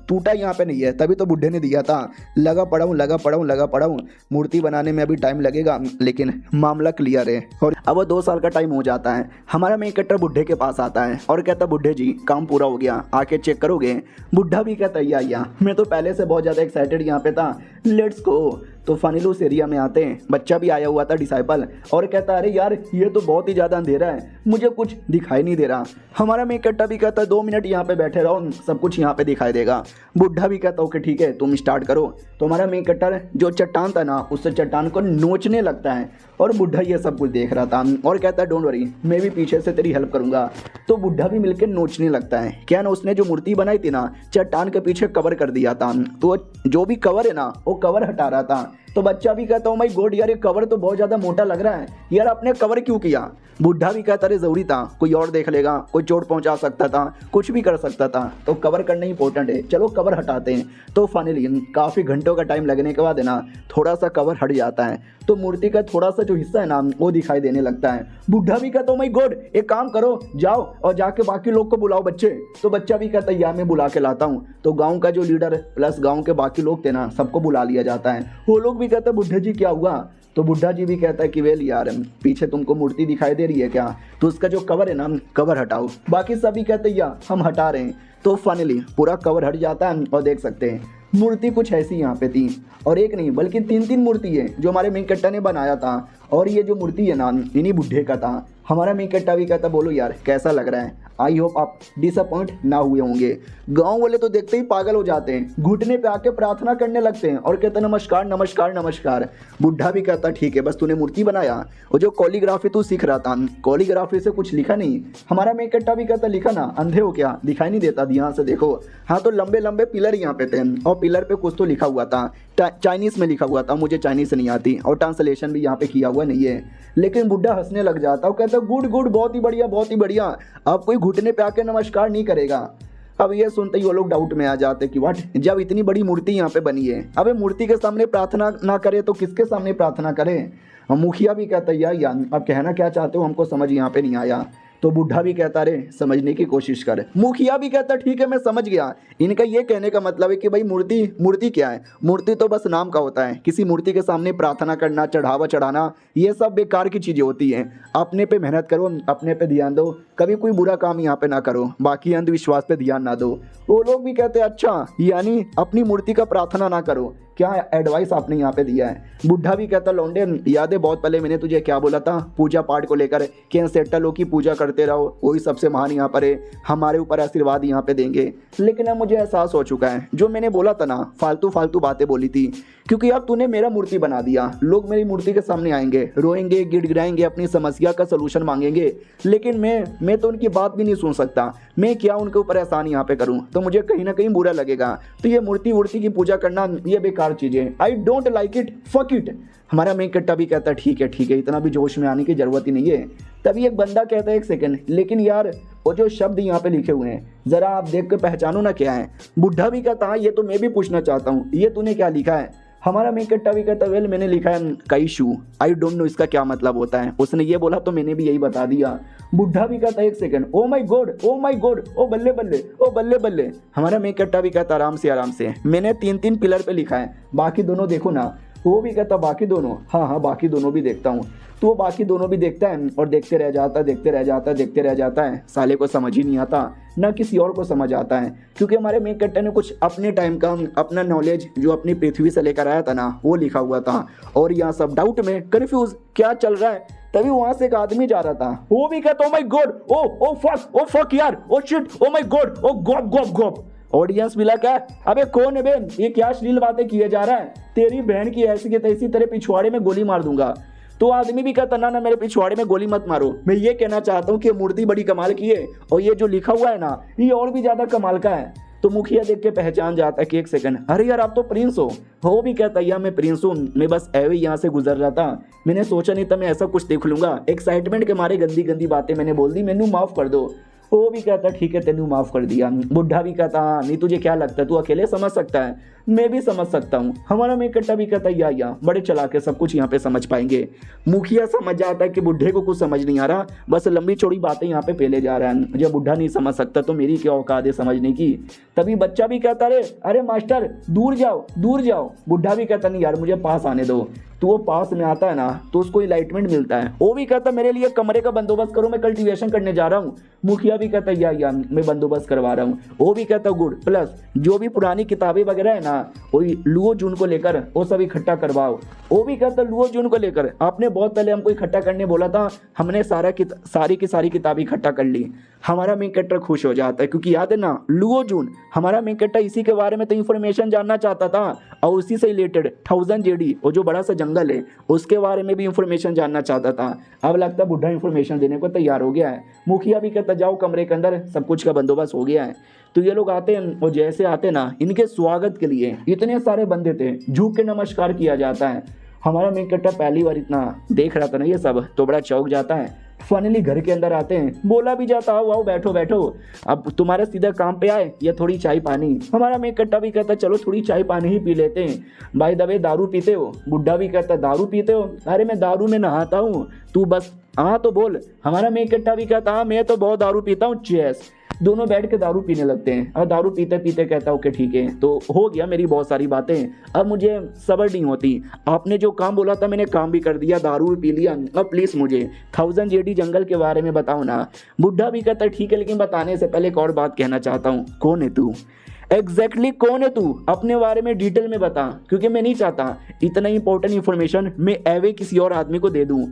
Speaker 1: टूटा यहाँ पे नहीं है, तभी तो बुढ़े ने दिया था। लगा पड़ा हूँ मूर्ति बनाने में अभी टाइम लगेगा, लेकिन मामला क्लियर है। और अब 2 साल का टाइम हो जाता है। हमारा मेन कट्टा बुढ़े के पास आता है और कहता बुढ़े जी काम पूरा हो गया, आके चेक करोगे। बुढ़ा भी कहता या मैं तो पहले से बहुत ज़्यादा एक्साइटेड यहाँ पे था, लेट्स गो। तो फाइनली उस एरिया में आते हैं, बच्चा भी आया हुआ था डिसाइपल, और कहता अरे यार ये तो बहुत ही ज़्यादा अंधेरा है, मुझे कुछ दिखाई नहीं दे रहा। हमारा मेन कट्टा भी कहता 2 मिनट यहाँ पे बैठे रहो, सब कुछ यहाँ पे दिखाई देगा। बुढ़ा भी कहता ओके ठीक है तुम स्टार्ट करो। तो हमारा मेन कट्टा जो चट्टान था ना, उस चट्टान को नोचने लगता है, और बुढ़ा ये सब कुछ देख रहा था और कहता है डोंट वरी, मैं भी पीछे से तेरी हेल्प करूंगा। तो बुढ़ा भी मिलकर नोचने लगता है। क्या ना उसने जो मूर्ति बनाई थी ना, चट्टान के पीछे कवर कर दिया था, तो जो भी कवर है ना वो कवर हटा रहा था। तो बच्चा भी कहता हूँ माई गॉड यार ये कवर तो बहुत ज़्यादा मोटा लग रहा है, यार आपने कवर क्यों किया। बुढ़ा भी कहता अरे ज़रूरी था, कोई और देख लेगा, कोई चोट पहुंचा सकता था, कुछ भी कर सकता था, तो कवर करना इंपॉर्टेंट है, चलो कवर हटाते हैं। तो फाइनली काफ़ी घंटों का टाइम लगने के बाद है ना थोड़ा सा कवर हट जाता है, तो मूर्ति का थोड़ा सा जो हिस्सा है ना वो दिखाई देने लगता है। बुढ़ा भी कहता माई गॉड एक काम करो, जाओ और जाके बाकी लोग को बुलाओ बच्चे। तो बच्चा भी कहता यार मैं बुला के लाता हूँ। तो गाँव का जो लीडर प्लस गाँव के बाकी लोग थे ना, सबको बुला लिया जाता है। वो लोग भी कहते बुढ़ा जी क्या हुआ। तो बुढ़ा जी भी कहता है कि वेल यार पीछे तुमको मूर्ति दिखाई दे रही है क्या, तो उसका जो कवर है ना कवर हटाओ। बाकी सभी कहते या हम हटा रहे हैं। तो फाइनली पूरा कवर हट जाता है और देख सकते हैं मूर्ति कुछ ऐसी यहाँ पे थी, और एक नहीं बल्कि 3 मूर्ति है जो हमारे मेन कट्टा ने बनाया था। और ये जो मूर्ति है ना इन्हीं बुढ़े का था। हमारा मेन कट्टा भी कहता बोलो यार कैसा लग रहा है, आई होप आप डिसअपॉइंट ना हुए होंगे। गांव वाले तो देखते ही पागल हो जाते हैं, घुटने पे आके प्रार्थना करने लगते हैं और कहते नमस्कार नमस्कार नमस्कार। बुढ़ा भी कहता ठीक है बस तूने मूर्ति बनाया, और जो कॉलीग्राफी तू सीख रहा था कॉलीग्राफी से कुछ लिखा नहीं। हमारा मेन कट्टा भी कहता लिखा ना, अंधे हो क्या, दिखाई नहीं देता ध्यान से देखो। हाँ तो लंबे लंबे पिलर यहाँ पे थे, और पिलर पे कुछ तो लिखा हुआ था, चाइनीज़ में लिखा हुआ था, मुझे चाइनीज़ नहीं आती, और ट्रांसलेशन भी यहाँ पे किया हुआ नहीं है। लेकिन बुढ़ा हंसने लग जाता और कहता गुड गुड बहुत ही बढ़िया बहुत ही बढ़िया, अब कोई घुटने पे आके नमस्कार नहीं करेगा। अब ये सुनते ही वो लोग डाउट में आ जाते कि व्हाट, जब इतनी बड़ी मूर्ति यहाँ पे बनी है, अबे मूर्ति के सामने प्रार्थना ना करे तो किसके सामने प्रार्थना करे। मुखिया भी कहता यार अब कहना क्या चाहते हो हमको समझ यहाँ पे नहीं आया। तो बुढ़ा भी कहता रे समझने की कोशिश कर। मुखिया भी कहता ठीक है मैं समझ गया, इनका ये कहने का मतलब है कि भाई मूर्ति क्या है, मूर्ति तो बस नाम का होता है, किसी मूर्ति के सामने प्रार्थना करना चढ़ावा चढ़ाना ये सब बेकार की चीज़ें होती हैं। अपने पे मेहनत करो, अपने पे ध्यान दो, कभी कोई बुरा काम यहाँ पे ना करो, बाकी अंधविश्वास पे ध्यान ना दो। वो लोग भी कहते हैं अच्छा यानी अपनी मूर्ति का प्रार्थना ना करो, क्या एडवाइस आपने यहाँ पे दिया है। बुढ़ा भी कहता लौंडे याद है बहुत पहले मैंने तुझे क्या बोला था पूजा पाठ को लेकर कि एंसेस्टर की पूजा करते रहो, वही सबसे महान यहाँ पर है, हमारे ऊपर आशीर्वाद यहाँ पे देंगे। लेकिन अब मुझे एहसास हो चुका है जो मैंने बोला था ना फालतू फालतू बातें बोली थी, क्योंकि अब तूने मेरा मूर्ति बना दिया, लोग मेरी मूर्ति के सामने आएंगे, रोएंगे गिड़गिड़ाएंगे, अपनी समस्या का सलूशन मांगेंगे, लेकिन मैं तो उनकी बात भी नहीं सुन सकता, मैं क्या उनके ऊपर एहसान यहाँ पे करूँ, तो मुझे कहीं ना कहीं बुरा लगेगा। तो ये मूर्ति की पूजा करना ये बेकार चीज़ें, I don't like it, fuck it. हमारा मेन कट्टा भी कहता ठीक है इतना भी जोश में आने की जरूरत ही नहीं है। तभी एक बंदा कहता है एक सेकंड, लेकिन यार वो जो शब्द यहाँ पे लिखे हुए हैं जरा आप देख के पहचानो ना क्या है। बुढ़ा भी कहता हाँ ये तो मैं भी पूछना चाहता हूँ, ये तूने क्या लिखा है। हमारा मेन कट्टा भी कहता वेल मैंने लिखा है कई शू, आई डोंट नो इसका क्या मतलब होता है। उसने ये बोला तो मैंने भी यही बता दिया। बुढ़ा भी कहता एक सेकंड, ओ माय गॉड ओ बल्ले बल्ले ओ बल्ले बल्ले। हमारा मेन कट्टा भी कहता आराम से मैंने 3 पिलर पे लिखा है, बाकी दोनों देखो ना। वो भी कहता बाकी दोनों, हाँ बाकी दोनों भी देखता हूँ। तो वो बाकी दोनों भी देखता है और देखते रह जाता है। साले को समझ ही नहीं आता, ना किसी और को समझ आता है, क्योंकि हमारे मेन कट्टा ने कुछ अपने टाइम का अपना नॉलेज जो अपनी पृथ्वी से लेकर आया था ना वो लिखा हुआ था, और यहाँ सब डाउट में कंफ्यूज क्या चल रहा है। तभी वहां से एक आदमी जा रहा था, वो भी कहता oh my god oh fuck यार oh shit oh my god oh गॉप। ऑडियंस मिला क्या, अबे कौन है बे, ये क्या अश्लील बातें किए जा रहा है, तेरी बहन की ऐसी की तैसी तेरे पिछवाड़े में गोली मार दूंगा। तो आदमी भी कहता ना मेरे पिछवाड़े में गोली मत मारो, मैं ये कहना चाहता हूँ कि मूर्ति बड़ी कमाल की है, और ये जो लिखा हुआ है ना ये और भी ज्यादा कमाल का है। तो मुखिया देख के पहचान जाता है कि एक सेकंड, अरे यार आप तो प्रिंस हो। वो भी कहता है यार मैं प्रिंस हूँ, मैं बस ऐवे यहाँ से गुजर रहा था, मैंने सोचा नहीं था मैं ऐसा कुछ देख लूंगा, एक्साइटमेंट के मारे गंदी बातें मैंने बोल दी, मैनू माफ कर दो। वो भी कहता ठीक है तेनू माफ कर दिया। बुढ़ा भी कहता हाँ नहीं तुझे क्या लगता है तू अकेले समझ सकता है, मैं भी समझ सकता हूँ। हमारा मेन कट्टा भी कहता या बड़े चला के सब कुछ यहाँ पे समझ पाएंगे। मुखिया समझ जाता है कि बुढ़े को कुछ समझ नहीं आ रहा, बस लंबी चौड़ी बातें यहाँ पे फैले जा रहा है, जब बुढ़ा नहीं समझ सकता तो मेरी क्या औकात है समझने की। तभी बच्चा भी कहता अरे मास्टर दूर जाओ। बुढ़ा भी कहता नहीं यार मुझे पास आने दो। तो वो पास में आता है ना तो उसको इलाइटमेंट मिलता है। वो भी कहता मेरे लिए कमरे का बंदोबस्त करो, मैं कल्टीवेशन करने जा रहा हूँ। मुखिया भी कहता या मैं बंदोबस्त करवा रहा हूँ। वो भी कहता गुड, प्लस जो भी पुरानी किताबें वगैरह है ना
Speaker 2: ना वही लुओ जून को लेकर वो सब इकट्ठा करवाओ। वो भी कहता लुओ जून को लेकर आपने बहुत पहले हमको इकट्ठा करने बोला था, हमने सारी की सारी किताबें इकट्ठा कर ली। हमारा मेन कैरेक्टर खुश हो जाता है क्योंकि याद है ना लुओ जून हमारा मेन कैरेक्टर इसी के बारे में तो इन्फॉर्मेशन जानना चाहता था और उसी से रिलेटेड 1000 जेडी वो जो बड़ा सा जंगल है उसके बारे में भी इंफॉर्मेशन जानना चाहता था। अब लगता है बुढ़ा इंफॉर्मेशन देने को तैयार हो गया है। मुखिया भी कहता जाओ कमरे के अंदर, सब कुछ का बंदोबस्त हो गया है। तो ये लोग आते हैं और जैसे आते ना इनके स्वागत के लिए इतने सारे बंदे थे, झुक के नमस्कार किया जाता है। हमारा मेन कैरेक्टर पहली बार इतना देख रहा था ना ये सब तो बड़ा चौंक जाता है। फाइनली घर के अंदर आते हैं, बोला भी जाता आओ आओ बैठो बैठो, अब तुम्हारे सीधा काम पे आए या थोड़ी चाय पानी। हमारा मेन कैरेक्टर भी कहता चलो थोड़ी चाय पानी ही पी लेते हैं। भाई दबे दारू पीते हो? बुड्ढा भी कहता दारू पीते हो? अरे मैं दारू में नहाता हूँ, तू बस हाँ तो बोल। हमारा मेन कैरेक्टर भी कहता हाँ मैं तो बहुत दारू पीता हूँ। चेस दोनों बैठ के दारू पीने लगते हैं और दारू पीते पीते कहता ओके ठीक है तो हो गया मेरी बहुत सारी बातें, अब मुझे सब्र नहीं होती। आपने जो काम बोला था मैंने काम भी कर दिया, दारू भी पी लिया, अब प्लीज़ मुझे 1000 जेडी जंगल के बारे में बताओ ना। बुढ़ा भी कहता है ठीक है लेकिन बताने से पहले एक और बात कहना चाहता हूँ। कौन है तू? एग्जैक्टली कौन है तू? अपने बारे में डिटेल में बता क्योंकि मैं नहीं चाहता इतना इंपॉर्टेंट इन्फॉर्मेशन मैं एवे किसी और आदमी को दे दूं।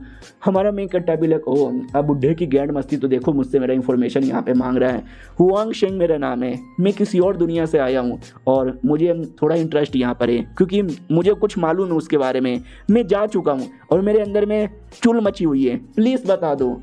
Speaker 2: हमारा मेन कैरेक्टर भी लग ओ अब बुढ़े की गैंड मस्ती तो देखो, मुझसे मेरा इन्फॉर्मेशन यहाँ पे मांग रहा है। हुआंग शेंग मेरा नाम है, मैं किसी और दुनिया से आया हूँ और मुझे थोड़ा इंटरेस्ट यहाँ पर है क्योंकि मुझे कुछ मालूम है उसके बारे में, मैं जा चुका हूँ और मेरे अंदर में चुल मची हुई है, प्लीज़ बता दो।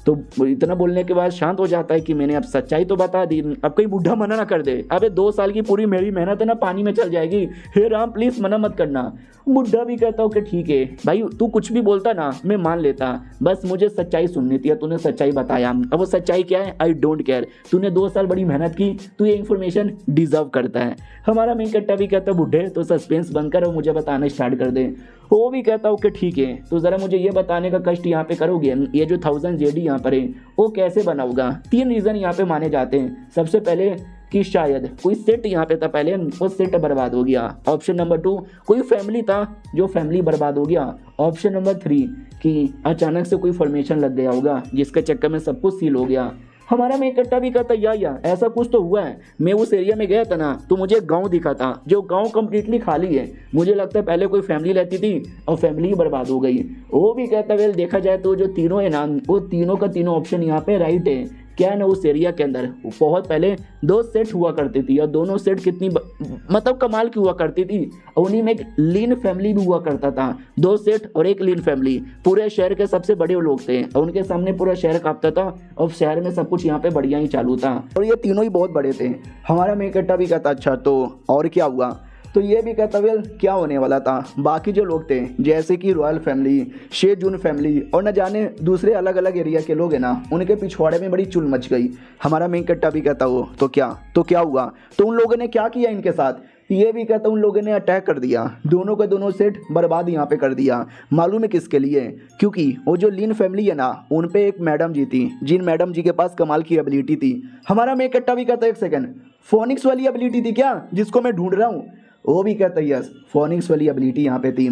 Speaker 2: तो इतना बोलने के बाद शांत हो जाता है कि मैंने अब सच्चाई तो बता दी, अब कहीं बुढ़ा मना ना कर दे। अबे 2 साल की पूरी मेरी मेहनत है ना पानी में चल जाएगी, हे राम प्लीज़ मना मत करना। बुढ़ा भी कहता हूँ कि ठीक है भाई तू कुछ भी बोलता ना मैं मान लेता, बस मुझे सच्चाई सुननी थी। तूने सच्चाई बताया, अब वो सच्चाई क्या है आई डोंट केयर। तूने 2 साल बड़ी मेहनत की, तू ये इन्फॉर्मेशन डिजर्व करता है। हमारा मेन कैरेक्टर भी कहता है बुढ़े तो सस्पेंस बंद कर और मुझे बताना स्टार्ट कर दे। वो भी कहता हूँ कि ठीक है तो ज़रा मुझे ये बताने का कष्ट यहाँ पे करोगे, ये जो 1000 जेडी यहाँ पर है वो कैसे बना होगा। 3 रीज़न यहाँ पे माने जाते हैं। सबसे पहले कि शायद कोई सेट यहाँ पे था पहले, वो सेट बर्बाद हो गया। ऑप्शन नंबर 2 कोई फैमिली था जो फैमिली बर्बाद हो गया। ऑप्शन नंबर 3 कि अचानक से कोई फॉर्मेशन लग गया होगा जिसके चक्कर में सब कुछ सील हो गया। हमारा मेन कैरेक्टर भी कहता या ऐसा कुछ तो हुआ है। मैं उस एरिया में गया था ना तो मुझे गांव दिखा था, जो गांव कंप्लीटली खाली है। मुझे लगता है पहले कोई फैमिली रहती थी और फैमिली ही बर्बाद हो गई। वो भी कहता वेल देखा जाए तो जो तीनों है ना वो तीनों का तीनों ऑप्शन यहाँ पे राइट है। क्या है ना उस एरिया के अंदर बहुत पहले 2 सेट हुआ करती थी और दोनों सेट कितनी मतलब कमाल की हुआ करती थी। उन्हीं में एक लीन फैमिली भी हुआ करता था, 2 सेट और एक लीन फैमिली। पूरे शहर के सबसे बड़े लोग थे और उनके सामने पूरा शहर कांपता था और शहर में सब कुछ यहाँ पे बढ़िया ही चालू था
Speaker 1: और ये तीनों ही बहुत बड़े थे। हमारा मेन कैरेक्टर भी कहता अच्छा तो और क्या हुआ, तो ये भी कहता वेल क्या होने वाला था। बाकी जो लोग थे जैसे कि रॉयल फैमिली, शेजून फैमिली और न जाने दूसरे अलग अलग एरिया के लोग हैं ना, उनके पिछवाड़े में बड़ी चुल मच गई। हमारा मेन कैरेक्टर भी कहता हो तो क्या हुआ, तो उन लोगों ने क्या किया इनके साथ। ये भी कहता उन लोगों ने अटैक कर दिया, दोनों का दोनों सेट बर्बाद यहाँ पे कर दिया। मालूम है किसके लिए? क्योंकि वो जो लीन फैमिली है ना उन पे एक मैडम जी थी, जिन मैडम जी के पास कमाल की एबिलिटी थी। हमारा मेन कैरेक्टर भी कहता एक सेकंड फोनिक्स वाली एबिलिटी थी क्या जिसको मैं ढूंढ रहा हूँ? वो भी कहता है यस फोनिक्स वाली एबिलिटी यहाँ पे थी।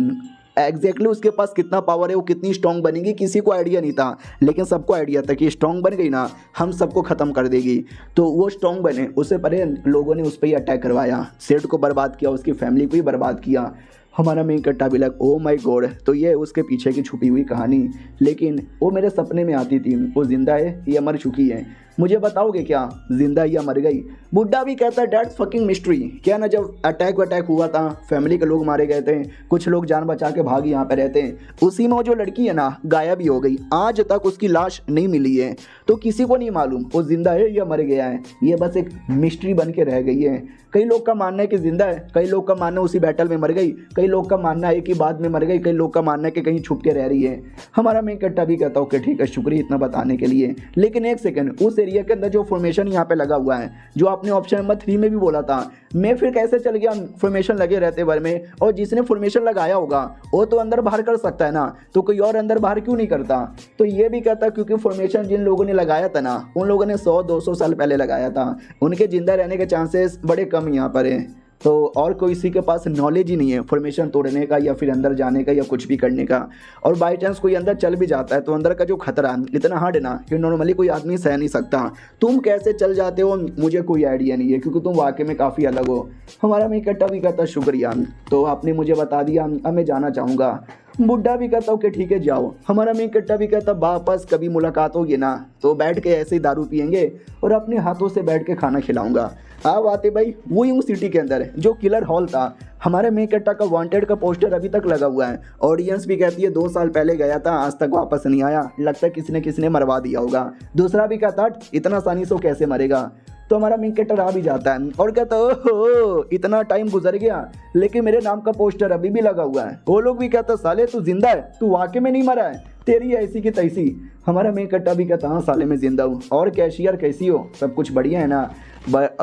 Speaker 1: एग्जैक्टली उसके पास कितना पावर है, वो कितनी स्ट्रॉन्ग बनेगी किसी को आइडिया नहीं था, लेकिन सबको आइडिया था कि स्ट्रॉन्ग बन गई ना हम सबको ख़त्म कर देगी। तो वो स्ट्रॉन्ग बने, उससे पहले लोगों ने उस पर ही अटैक करवाया, सेट को बर्बाद किया, उसकी फैमिली को ही बर्बाद किया। हमारा मेन कैरेक्टर भी लग ओ माय गॉड, तो ये उसके पीछे की छुपी हुई कहानी। लेकिन वो मेरे सपने में आती थी, वो जिंदा है या मर चुकी है, मुझे बताओगे क्या जिंदा या मर गई? बुड्ढा भी कहता है डैट्स फकिंग मिस्ट्री। क्या ना जब अटैक हुआ था फैमिली के लोग मारे गए थे, कुछ लोग जान बचा के भाग यहाँ पे रहते हैं, उसी में वो जो लड़की है ना गायब ही हो गई, आज तक उसकी लाश नहीं मिली है। तो किसी को नहीं मालूम वो जिंदा है या मर गया है, ये बस एक मिस्ट्री बन के रह गई है। कई लोग का मानना है कि जिंदा है, कई लोग का मानना है उसी बैटल में मर गई, कई लोग का मानना है कि बाद में मर गई, कई लोग का मानना है कि कहीं छुप के रह रही है। हमारा मेन कैरेक्टर भी कहता हूँ कि ठीक है शुक्रिया इतना बताने के लिए। लेकिन एक सेकंड, उस एरिया के अंदर जो फॉर्मेशन यहाँ पे लगा हुआ है जो आपने ऑप्शन नंबर 3 में भी बोला था, मैं फिर कैसे चल गया फॉर्मेशन लगे रहते भर में? और जिसने फॉर्मेशन लगाया होगा वो तो अंदर बाहर कर सकता है ना, तो कोई और अंदर बाहर क्यों नहीं करता? तो ये भी कहता क्योंकि फॉर्मेशन जिन लोगों ने लगाया था ना उन लोगों ने 100-200 साल पहले लगाया था, उनके जिंदा रहने के चांसेस बड़े कम यहाँ पर है। तो और कोई किसी के पास नॉलेज ही नहीं है फॉर्मेशन तोड़ने का या फिर अंदर जाने का या कुछ भी करने का। और बाई चांस कोई अंदर चल भी जाता है तो अंदर का जो खतरा है इतना हार्ड है ना कि नॉर्मली कोई आदमी सह नहीं सकता। तुम कैसे चल जाते हो मुझे कोई आइडिया नहीं है, क्योंकि तुम वाकई में काफ़ी अलग हो। हमारा मैं इकट्ठा भी कहता शुक्रिया, तो आपने मुझे बता दिया, अब मैं जाना चाहूँगा। बुड्ढा भी कहता हूँ कि ठीक है जाओ। हमारा मैं इकट्ठा भी कहता वापस कभी मुलाकात होगी ना तो बैठ के ऐसे ही दारू पियेंगे और अपने हाथों से बैठ के खाना खिलाऊंगा। अब आते भाई वही हूँ सिटी के अंदर जो किलर हॉल था। हमारे मैं इकट्ठा का वांटेड का पोस्टर अभी तक लगा हुआ है। ऑडियंस भी कहती है 2 साल पहले गया था आज तक वापस नहीं आया, लगता है किसी ने मरवा दिया होगा। दूसरा भी कहता इतना आसानी से कैसे मरेगा। तो हमारा मिंकेटर आ भी जाता है और कहता ओहो इतना टाइम गुजर गया लेकिन मेरे नाम का पोस्टर अभी भी लगा हुआ है। वो लोग भी कहता साले तू जिंदा है, तू वाकई में नहीं मरा है, तेरी ऐसी की तैसी। हमारा मिंकट्टा भी कहता हाँ साले में जिंदा हूँ। और कैशियर कैसी हो, सब कुछ बढ़िया है ना,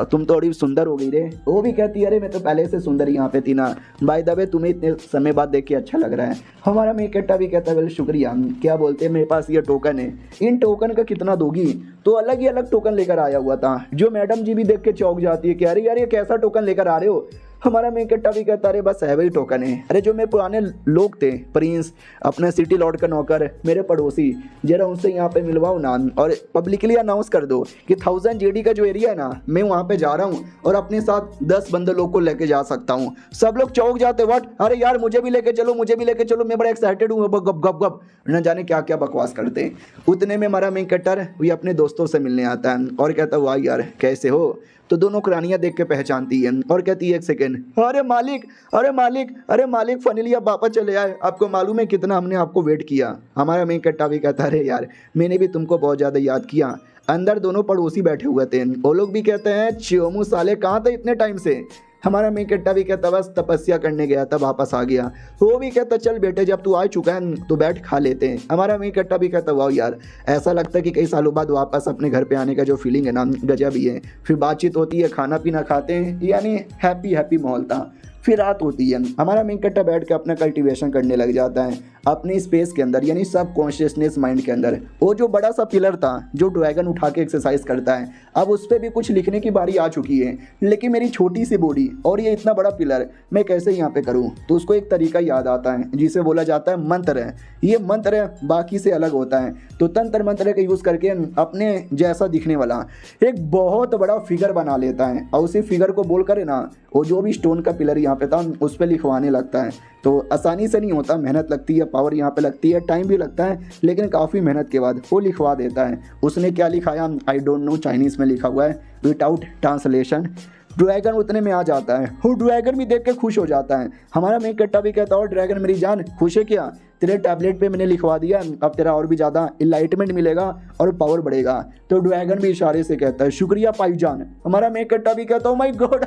Speaker 1: तुम तो बड़ी सुंदर हो गई रे। वो भी कहती अरे मैं तो पहले से सुंदर यहाँ पे थी ना, बाय द वे तुम्हें इतने समय बाद देख के अच्छा लग रहा है। हमारा मिंकट्टा भी कहता वेल शुक्रिया, क्या बोलते हैं मेरे पास ये टोकन है, इन टोकन का कितना दोगी। तो अलग ही अलग टोकन लेकर आया हुआ था जो मैडम जी भी देख के चौंक जाती है कि अरे यार ये कैसा टोकन लेकर आ रहे हो। हमारा मिंकट्टा भी कहता अरे बस है वही टोकन है। अरे जो मेरे पुराने लोग थे प्रिंस, अपने सिटी लॉर्ड का नौकर, मेरे पड़ोसी, जरा उनसे यहाँ पे मिलवाओ ना और पब्लिकली अनाउंस कर दो कि 1000 जेडी का जो एरिया है ना मैं वहाँ पे जा रहा हूँ और अपने साथ 10 बंदे लोग को लेके जा सकता हूँ। सब लोग चौंक जाते व्हाट, अरे यार मुझे भी लेके चलो, मुझे भी लेके चलो, मैं बड़ा एक्साइटेड हूँ। गप गप गप न जाने क्या क्या बकवास करते हैं। उतने में हमारा मिंकटर भी अपने दोस्तों से मिलने आता है और कहता वाह यार कैसे हो। तो दोनों कुरानियाँ देख के पहचानती है और कहती है एक सेकेंड, अरे मालिक अरे मालिक अरे मालिक फाइनली आप वापस चले आए, आपको मालूम है कितना हमने आपको वेट किया। हमारा मिंकट्टा भी कहता अरे यार मैंने भी तुमको बहुत ज़्यादा याद किया। अंदर दोनों पड़ोसी बैठे हुए थे, वो लोग भी कहते हैं चियोमू साले कहाँ थे इतने टाइम से। हमारा मिंकट्टा भी कहता बस तपस्या करने गया था वापस आ गया। वो भी कहता चल बेटे जब तू आ चुका है तो बैठ खा लेते हैं। हमारा मिंकट्टा भी कहता वाह यार ऐसा लगता है कि कई सालों बाद वापस अपने घर पे आने का जो फीलिंग है ना गजब ही है। फिर बातचीत होती है, खाना पीना खाते हैं, यानी हैप्पी हैप्पी माहौल था। फिर रात होती है, हमारा मिंकट्टा बैठ के अपना कल्टीवेशन करने लग जाता है अपनी स्पेस के अंदर, यानी सब कॉन्शियसनेस माइंड के अंदर। वो जो बड़ा सा पिलर था जो ड्रैगन उठा के एक्सरसाइज करता है, अब उस पर भी कुछ लिखने की बारी आ चुकी है, लेकिन मेरी छोटी सी बॉडी और ये इतना बड़ा पिलर मैं कैसे यहाँ पे करूँ। तो उसको एक तरीका याद आता है जिसे बोला जाता है मंत्र है। ये मंत्र बाकी से अलग होता है, तो तंत्र मंत्र का यूज़ करके अपने जैसा दिखने वाला एक बहुत बड़ा फिगर बना लेता है और उसी फिगर को बोल कर ना वो जो भी स्टोन का पिलर यहाँ पे था उस पर लिखवाने लगता है। तो आसानी से नहीं होता, मेहनत लगती है, पावर यहाँ पे लगती है, टाइम भी लगता है, लेकिन काफ़ी मेहनत के बाद वो लिखवा देता है। उसने क्या लिखाया आई डोंट नो, चाइनीज़ में लिखा हुआ है विदाउट ट्रांसलेशन। ड्रैगन उतने में आ जाता है, वो ड्रैगन भी देख के खुश हो जाता है। हमारा मिंकट्टा भी कहता है ड्रैगन मेरी जान खुश है क्या, तेरे टैबलेट पे मैंने लिखवा दिया, अब तेरा और भी ज़्यादा इनलाइटमेंट मिलेगा और पावर बढ़ेगा। तो ड्रैगन भी इशारे से कहता है शुक्रिया पाईजान। हमारा मिंकट्टा भी कहता है माय गॉड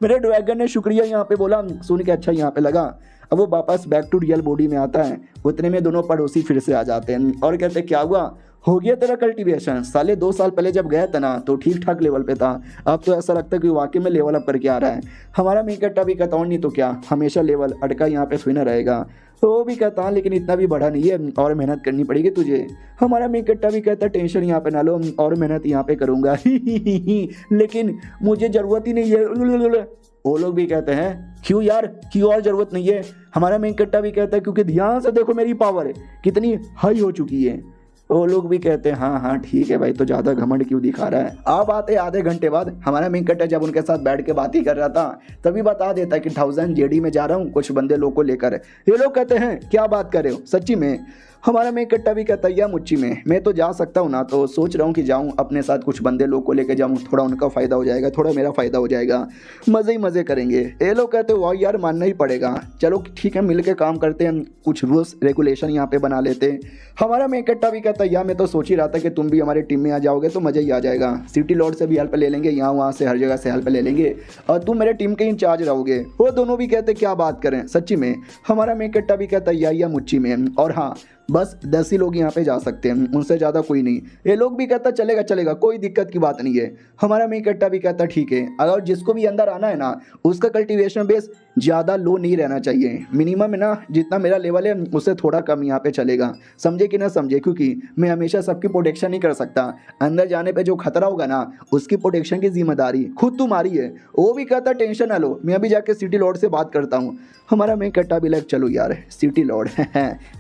Speaker 1: मेरे ड्रैगन ने शुक्रिया यहाँ पे बोला, सुन के अच्छा यहाँ पे लगा। अब वो वापस बैक टू रियल बॉडी में आता है। उतने में दोनों पड़ोसी फिर से आ जाते हैं और कहते हैं क्या हुआ, हो गया तेरा कल्टीवेशन। साले 2 साल पहले जब गया था ना तो ठीक ठाक लेवल पे था, अब तो ऐसा लगता है कि वाकई में लेवल अप करके आ रहा है। हमारा मिंकट्टा भी कहता हूँ नहीं तो क्या, हमेशा लेवल अटका यहाँ पे थोड़ी ना रहेगा। तो वो भी कहता है लेकिन इतना भी बड़ा नहीं है और मेहनत करनी पड़ेगी तुझे। हमारा मिंकट्टा भी कहता है टेंशन यहाँ पे ना लो और मेहनत यहाँ पे करूँगा लेकिन मुझे ज़रूरत ही नहीं है। वो लोग भी कहते हैं क्यों यार, क्यों और ज़रूरत नहीं है। हमारा मिंकट्टा भी कहता है क्योंकि ध्यान से देखो मेरी पावर कितनी हाई हो चुकी है। वो लोग भी कहते हैं हाँ हाँ ठीक है भाई, तो ज़्यादा घमंड क्यों दिखा रहा है। अब आते आधे घंटे बाद हमारा मिंकट्टा जब उनके साथ बैठ के बात ही कर रहा था तभी बता देता है कि 1000 जेडी में जा रहा हूँ कुछ बंदे लोग को लेकर। ये लोग कहते हैं क्या बात कर रहे हो सच्ची में। हमारा मिंकट्टा भी कहता है या मुच्ची में मैं तो जा सकता हूँ ना, तो सोच रहा हूँ कि जाऊँ अपने साथ कुछ बंदे लोग को लेकर जाऊँ, थोड़ा उनका फ़ायदा हो जाएगा, थोड़ा मेरा फ़ायदा हो जाएगा, मज़े ही मज़े करेंगे। ये लोग कहते हैं वाह यार मानना ही पड़ेगा, चलो ठीक है मिल के काम करते हैं, कुछ रूल्स रेगुलेशन यहाँ पे बना लेते हैं। हमारा मिंकट्टा भी कहता है यार मैं तो सोच ही रहा था कि तुम भी हमारी टीम में आ जाओगे तो मज़ा ही आ जाएगा, सिटी लॉर्ड से भी हेल्प ले लेंगे, यहाँ वहाँ से हर जगह से हेल्प ले लेंगे और तुम मेरे टीम के इंचार्ज रहोगे। वो दोनों भी कहते क्या बात करें सच्ची में। हमारा मिंकट्टा भी कहता है या मुच्ची में, और हाँ बस 10 ही लोग यहाँ पे जा सकते हैं, उनसे ज़्यादा कोई नहीं। ये लोग भी कहता चलेगा चलेगा कोई दिक्कत की बात नहीं है। हमारा मिंकट्टा भी कहता ठीक है, अगर जिसको भी अंदर आना है ना उसका कल्टीवेशन बेस ज़्यादा लो नहीं रहना चाहिए, मिनिमम है ना जितना मेरा लेवल है उससे थोड़ा कम यहाँ पे चलेगा, समझे कि ना समझे, क्योंकि मैं हमेशा सबकी प्रोटेक्शन नहीं कर सकता। अंदर जाने पे जो खतरा होगा ना उसकी प्रोटेक्शन की जिम्मेदारी खुद तुम्हारी है। वो भी कहता टेंशन ना लो, मैं अभी जाके सिटी लॉर्ड से बात करता हूँ। हमारा मैं कट्टा भी लग चलो यार सिटी लॉर्ड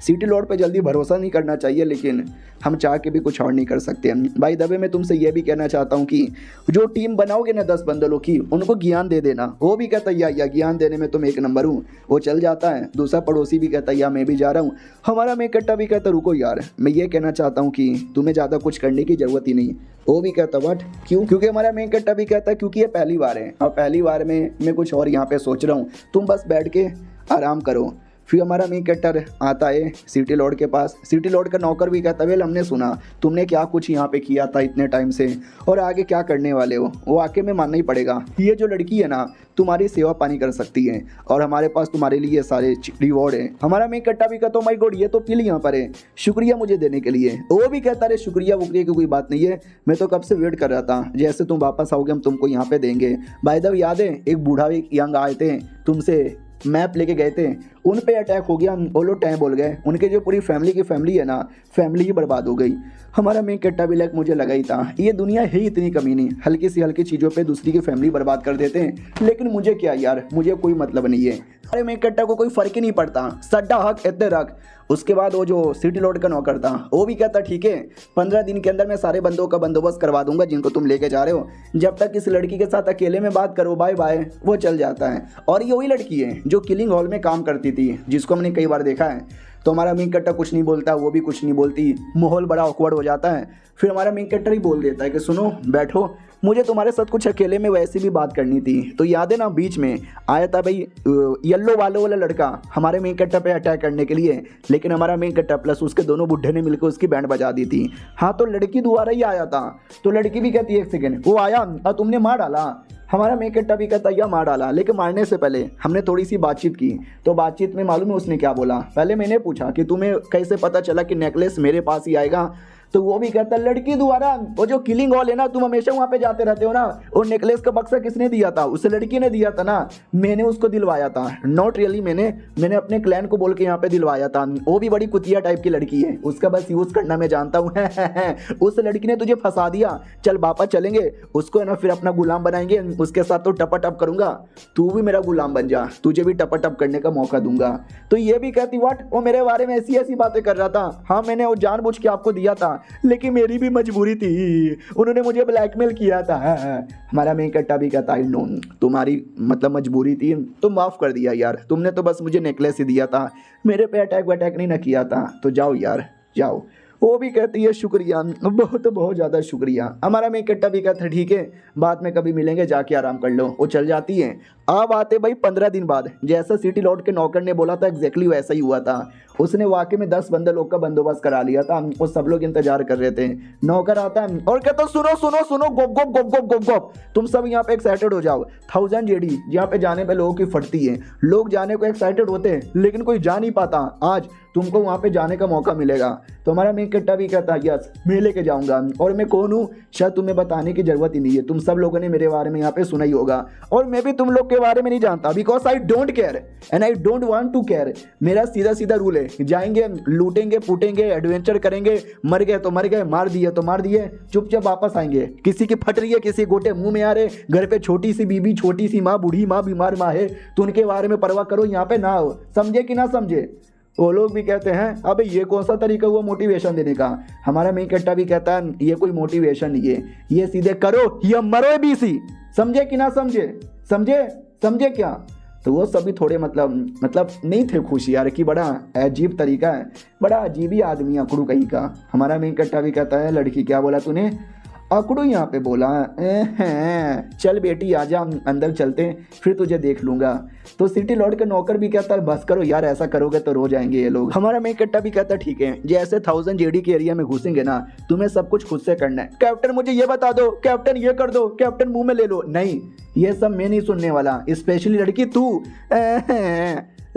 Speaker 1: सिटी लॉर्ड पे जल्दी भरोसा नहीं करना चाहिए, लेकिन हम चाह के भी कुछ और नहीं कर सकते। भाई दबे मैं तुमसे ये भी कहना चाहता हूँ कि जो टीम बनाओगे ना 10 बंदलों की, उनको ज्ञान दे देना। वो भी कहता या ज्ञान देने में तुम एक नंबर हूँ, वो चल जाता है। दूसरा पड़ोसी भी कहता या मैं भी जा रहा हूँ। हमारा मैं कट्टा भी कहता रुको यार, मैं ये कहना चाहता हूँ कि तुम्हें ज़्यादा कुछ करने की ज़रूरत ही नहीं। वो भी कहता बट क्यों, क्योंकि हमारा मेन कट्टा भी कहता है क्योंकि ये पहली बार है और पहली बार में मैं कुछ और यहाँ पे सोच रहा हूँ, तुम बस बैठ के आराम करो। फिर हमारा मेन कट्टर आता है सिटी लॉर्ड के पास। सिटी लॉर्ड का नौकर भी कहता है वेल हमने सुना तुमने क्या कुछ यहाँ पे किया था इतने टाइम से और आगे क्या करने वाले हो। वो आके में मानना ही पड़ेगा, ये जो लड़की है ना तुम्हारी सेवा पानी कर सकती है और हमारे पास तुम्हारे लिए सारे रिवॉर्ड है। हमारा मेन कट्टा भी कहता माय गॉड ये तो पिल यहाँ पर है, शुक्रिया मुझे देने के लिए। वो भी कहता है शुक्रिया वुक्रिया की कोई बात नहीं है, मैं तो कब से वेट कर रहा था, जैसे तुम वापस आओगे हम तुमको यहाँ पे देंगे। बाय द वे याद है एक बूढ़ा एक यंग आए थे तुमसे मैप लेके गए थे, उन पे अटैक हो गया, वो लोग टाइम बोल गए, उनके जो पूरी फैमिली की फैमिली है ना फैमिली ही बर्बाद हो गई। हमारा मेन कट्टा भी लाइक मुझे लगा ही था ये दुनिया है इतनी कमीनी, हल्की सी हल्की चीज़ों पे दूसरी की फैमिली बर्बाद कर देते हैं, लेकिन मुझे क्या यार, मुझे कोई मतलब नहीं है। अरे मेन कट्टा को कोई फर्क ही नहीं पड़ता, सड्डा हक इतने रख। उसके बाद वो जो सिटी लॉर्ड का नौकर था वो भी कहता ठीक है 15 दिन के अंदर मैं सारे बंदों का बंदोबस्त करवा दूंगा जिनको तुम लेके जा रहे हो, जब तक इस लड़की के साथ अकेले में बात करो बाय बाय। वो चल जाता है और ये वही लड़की है जो किलिंग हॉल में काम करती थी, जिसको हमने कई बार देखा है। तो हमारा मेन कट्टा कुछ नहीं बोलता, वो भी कुछ नहीं बोलती, माहौल बड़ा ऑकवर्ड हो जाता है। फिर हमारा मेन कट्टर ही बोल देता है कि सुनो बैठो, मुझे तुम्हारे साथ कुछ अकेले में वैसे भी बात करनी थी। तो याद है ना बीच में आया था भाई येलो वाला लड़का हमारे मेन कट्टा पे अटैक करने के लिए, लेकिन हमारा मेन कट्टा प्लस उसके दोनों बुढ़े ने मिलकर उसकी बैंड बजा दी थी। हाँ तो लड़की दोबारा ही आया था, तो लड़की भी कहती है एक सेकेंड वो आया और तुमने मार डाला। हमारा मेन कट्टा भी कहता या मार डाला, लेकिन मारने से पहले हमने थोड़ी सी बातचीत की। तो बातचीत में मालूम है उसने क्या बोला, पहले मैंने पूछा कि तुम्हें कैसे पता चला कि नेकलेस मेरे पास ही आएगा। तो वो भी कहता लड़की द्वारा, वो जो किलिंग हॉल है ना तुम हमेशा वहाँ पे जाते रहते हो ना, और नेकलेस का बक्सा किसने दिया था, उस लड़की ने दिया था ना, मैंने उसको दिलवाया था। नॉट रियली मैंने अपने क्लैन को बोल के यहाँ पे दिलवाया था। वो भी बड़ी कुतिया टाइप की लड़की है, उसका बस यूज़ करना मैं जानता हूँ उस लड़की ने तुझे फंसा दिया, चल वापस चलेंगे, उसको है ना फिर अपना गुलाम बनाएंगे, उसके साथ तो टपाटप करूंगा, तू भी मेरा गुलाम बन जा, तुझे भी टपाटप करने का मौका दूंगा। तो ये भी कहती व्हाट, वो मेरे बारे में ऐसी ऐसी बातें कर रहा था। हाँ मैंने वो जानबूझ के आपको दिया था, लेकिन मेरी भी मजबूरी थी, उन्होंने मुझे ब्लैकमेल किया था। हमारा मेन कट्टा भी कहता है नो तुम्हारी मतलब मजबूरी थी तो माफ़ कर दिया यार, तुमने तो बस मुझे नेकलेस ही दिया था, मेरे पे अटैक वटैक नहीं ना किया था, तो जाओ यार जाओ। वो भी कहती है शुक्रिया, बहुत बहुत ज़्यादा शुक्रिया। हमारा मेन कट्टा भी कहता है ठीक है बाद में कभी मिलेंगे, जाके आराम कर लो। वो चल जाती है। अब आते भाई 15 दिन बाद, जैसा सिटी लॉर्ड के नौकर ने बोला था एग्जैक्टली वैसा ही हुआ था। उसने वाकई में 10 बंदे लोग का बंदोबस्त करा लिया था, वो सब लोग इंतजार कर रहे थे। नौकर आता है और कहता सुनो सुनो सुनो गोप गोप गोप गोप गोप गोप, तुम सब यहाँ पे एक्साइटेड हो जाओ। 1000 जेडी यहाँ पे जाने पे लोगों की फटती है, लोग जाने को एक्साइटेड होते हैं लेकिन कोई जा नहीं पाता। आज तुमको वहाँ पे जाने का मौका मिलेगा। तो हमारा मेन कट्टा भी कहता है यस मैं लेके जाऊंगा, और मैं कौन हूँ शायद तुम्हें बताने की जरूरत ही नहीं है, तुम सब लोगों ने मेरे बारे में यहाँ पे सुना ही होगा, और मैं भी तुम लोग के बारे में नहीं जानता, because I don't care and I don't want to care. मेरा सीधा सीधा रूल है, जाएंगे लूटेंगे फूटेंगे एडवेंचर करेंगे, मर गए तो मर गए, मार दिए तो मार दिए, चुपचाप वापस आएंगे। किसी की फट रही है, किसी गोटे मुंह में आ रहे, घर पे छोटी सी बीबी, छोटी सी माँ, बूढ़ी माँ, बीमार माँ है, तो उनके बारे में परवाह करो, यहाँ पे ना हो। समझे कि ना समझे? वो लोग भी कहते हैं अबे ये कौन सा तरीका हुआ मोटिवेशन देने का। हमारा मेन कट्टा भी कहता है ये कोई मोटिवेशन नहीं है, ये सीधे करो या मरो बीसी। समझे कि ना समझे? समझे क्या? तो वो सभी थोड़े मतलब नहीं थे खुश यार कि बड़ा अजीब तरीका है, बड़ा अजीब ही आदमी अकड़ू कहीं का। हमारा मेन कट्टा भी कहता है लड़की क्या बोला तूने? अकड़ू यहाँ पे बोला चल बेटी आजा अंदर चलते फिर तुझे देख लूंगा। तो सिटी लॉर्ड के नौकर भी कहता है बस करो यार, ऐसा करोगे तो रो जाएंगे ये लोग। हमारा मेन कट्टा भी कहता है ठीक है जैसे 1000 जेडी के एरिया में घुसेंगे ना तुम्हें सब कुछ खुद से करना है। कैप्टन मुझे ये बता दो, कैप्टन ये कर दो, कैप्टन मुंह में ले लो, नहीं ये सब मैं नहीं सुनने वाला, स्पेशली लड़की तू।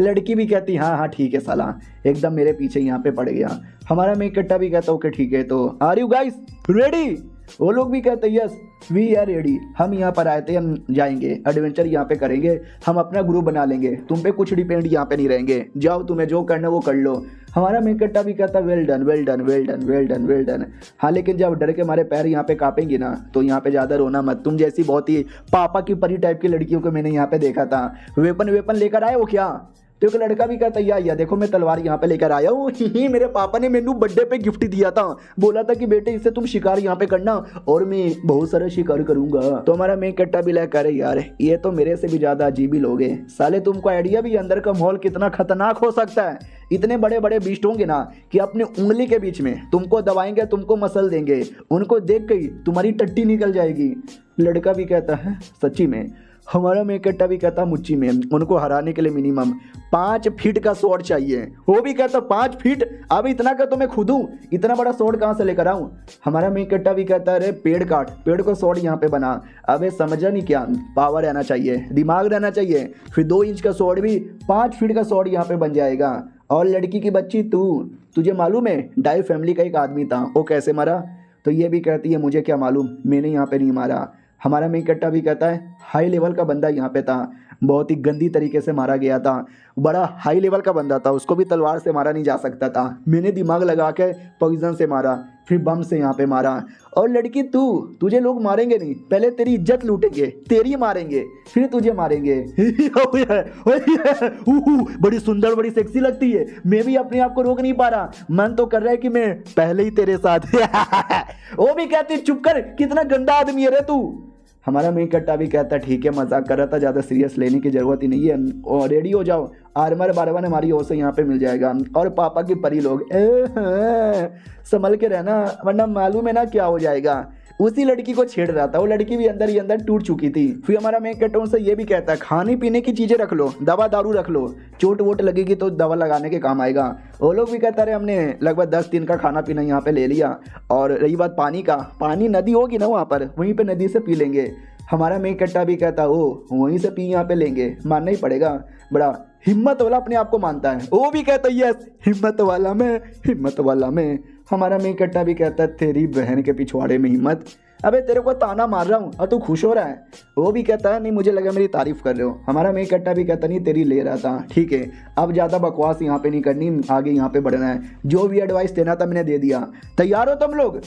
Speaker 1: लड़की भी कहती हाँ ठीक है साला, एकदम मेरे पीछे यहाँ पे पड़ गया। हमारा मेन कट्टा भी कहता ओके ठीक है, तो आर यू गाइस रेडी? वो लोग भी कहते हैं यस वी आर रेडी, हम यहाँ पर आए थे, हम जाएंगे एडवेंचर यहाँ पे करेंगे, हम अपना ग्रुप बना लेंगे, तुम पे कुछ डिपेंड यहाँ पे नहीं रहेंगे, जाओ तुम्हें जो करना वो कर लो। हमारा मेन कट्टा भी कहता well done well done well done well done well done. हाँ लेकिन जब डर के हमारे पैर यहाँ पे कांपेंगे ना तो यहाँ पे ज़्यादा रोना मत, तुम जैसी बहुत ही पापा की परी टाइप की लड़कियों को मैंने यहाँ पे देखा था, वेपन वेपन लेकर आए हो क्या? तो एक लड़का भी कहता या देखो मैं तलवार यहाँ पे लेकर आया हूँ, मेरे पापा ने मेनू बर्थडे पे गिफ्ट दिया था, बोला था कि बेटे इससे तुम शिकार यहाँ पे करना और मैं बहुत सारा शिकार करूंगा। तो हमारा मेन कट्टा भी लगा करे यार ये तो मेरे से भी ज्यादा अजीब ही लोग हैं साले, तुमको आइडिया भी अंदर का माहौल कितना खतरनाक हो सकता है, इतने बड़े बड़े बीस्ट होंगे ना कि अपनी उंगली के बीच में तुमको दबाएंगे, तुमको मसल देंगे, उनको देख के ही तुम्हारी टट्टी निकल जाएगी। लड़का भी कहता है सच्ची में? हमारा मेकट्टा भी कहता मुच्ची में उनको हराने के लिए मिनिमम 5 फीट का स्वॉर्ड चाहिए। वो भी कहता 5 फीट, अब इतना का तो मैं खुद हूँ, इतना बड़ा स्वॉर्ड कहाँ से लेकर आऊँ? हमारा मेकट्टा भी कहता अरे पेड़ काट, पेड़ को स्वॉर्ड यहाँ पे बना। अबे समझा नहीं क्या, पावर रहना चाहिए, दिमाग रहना चाहिए, फिर 2 इंच का स्वॉर्ड भी 5 फीट का स्वॉर्ड यहाँ पे बन जाएगा। और लड़की की बच्ची तुझे मालूम है डाई फैमिली का एक आदमी था, वो कैसे मरा? तो ये भी कहती है मुझे क्या मालूम, मैंने यहाँ पे नहीं मारा। हमारा मेन कट्टा भी कहता है हाई लेवल का बंदा यहाँ पे था, बहुत ही गंदी तरीके से मारा गया था, बड़ा हाई लेवल का बंदा था, उसको भी तलवार से मारा नहीं जा सकता था, मैंने दिमाग लगा के पॉइजन से मारा, फिर बम से यहाँ पे मारा। और लड़की तुझे लोग मारेंगे नहीं, पहले तेरी इज्जत लूटेंगे, तेरी मारेंगे, फिर तुझे मारेंगे। बड़ी सुंदर बड़ी सेक्सी लगती है, मैं भी अपने आप को रोक नहीं पा रहा, मन तो कर रहा है कि मैं पहले ही तेरे साथ। वो भी कहती चुप कर, कितना गंदा आदमी है रे तू। हमारा मेन कट्टा भी कहता ठीक है मजाक कर रहा था, ज़्यादा सीरियस लेने की ज़रूरत ही नहीं है, और रेडी हो जाओ, आर्मर बारवान हमारी ओर से यहाँ पे मिल जाएगा, और पापा की परी लोग संभल के रहना वरना मालूम है ना क्या हो जाएगा। उसी लड़की को छेड़ रहा था, वो लड़की भी अंदर ही अंदर टूट चुकी थी। फिर हमारा मेन कट्टा उनसे ये भी कहता है खाने पीने की चीज़ें रख लो, दवा दारू रख लो, चोट वोट लगेगी तो दवा लगाने के काम आएगा। वो लोग भी कहता रहे हमने लगभग 10 दिन का खाना पीना यहाँ पे ले लिया, और रही बात पानी का, पानी नदी होगी ना वहाँ पर, वहीं पे नदी से पी लेंगे। हमारा मेन कट्टा भी कहता ओ वहीं से पी यहाँ पे लेंगे, मानना ही पड़ेगा, बड़ा हिम्मत वाला अपने आप को मानता है। वो भी कहता है यस हिम्मत वाला मैं, हिम्मत वाला मैं। हमारा मेन कट्टा भी कहता है तेरी बहन के पिछवाड़े में हिम्मत, अबे तेरे को ताना मार रहा हूँ और तू खुश हो रहा है। वो भी कहता है नहीं मुझे लगा मेरी तारीफ कर रहे हो। हमारा मेन कट्टा भी कहता नहीं तेरी ले रहा था, ठीक है अब ज़्यादा बकवास यहाँ पे नहीं करनी, आगे यहाँ पे बढ़ना है, जो भी एडवाइस देना था मैंने दे दिया, तैयार हो तुम लोग?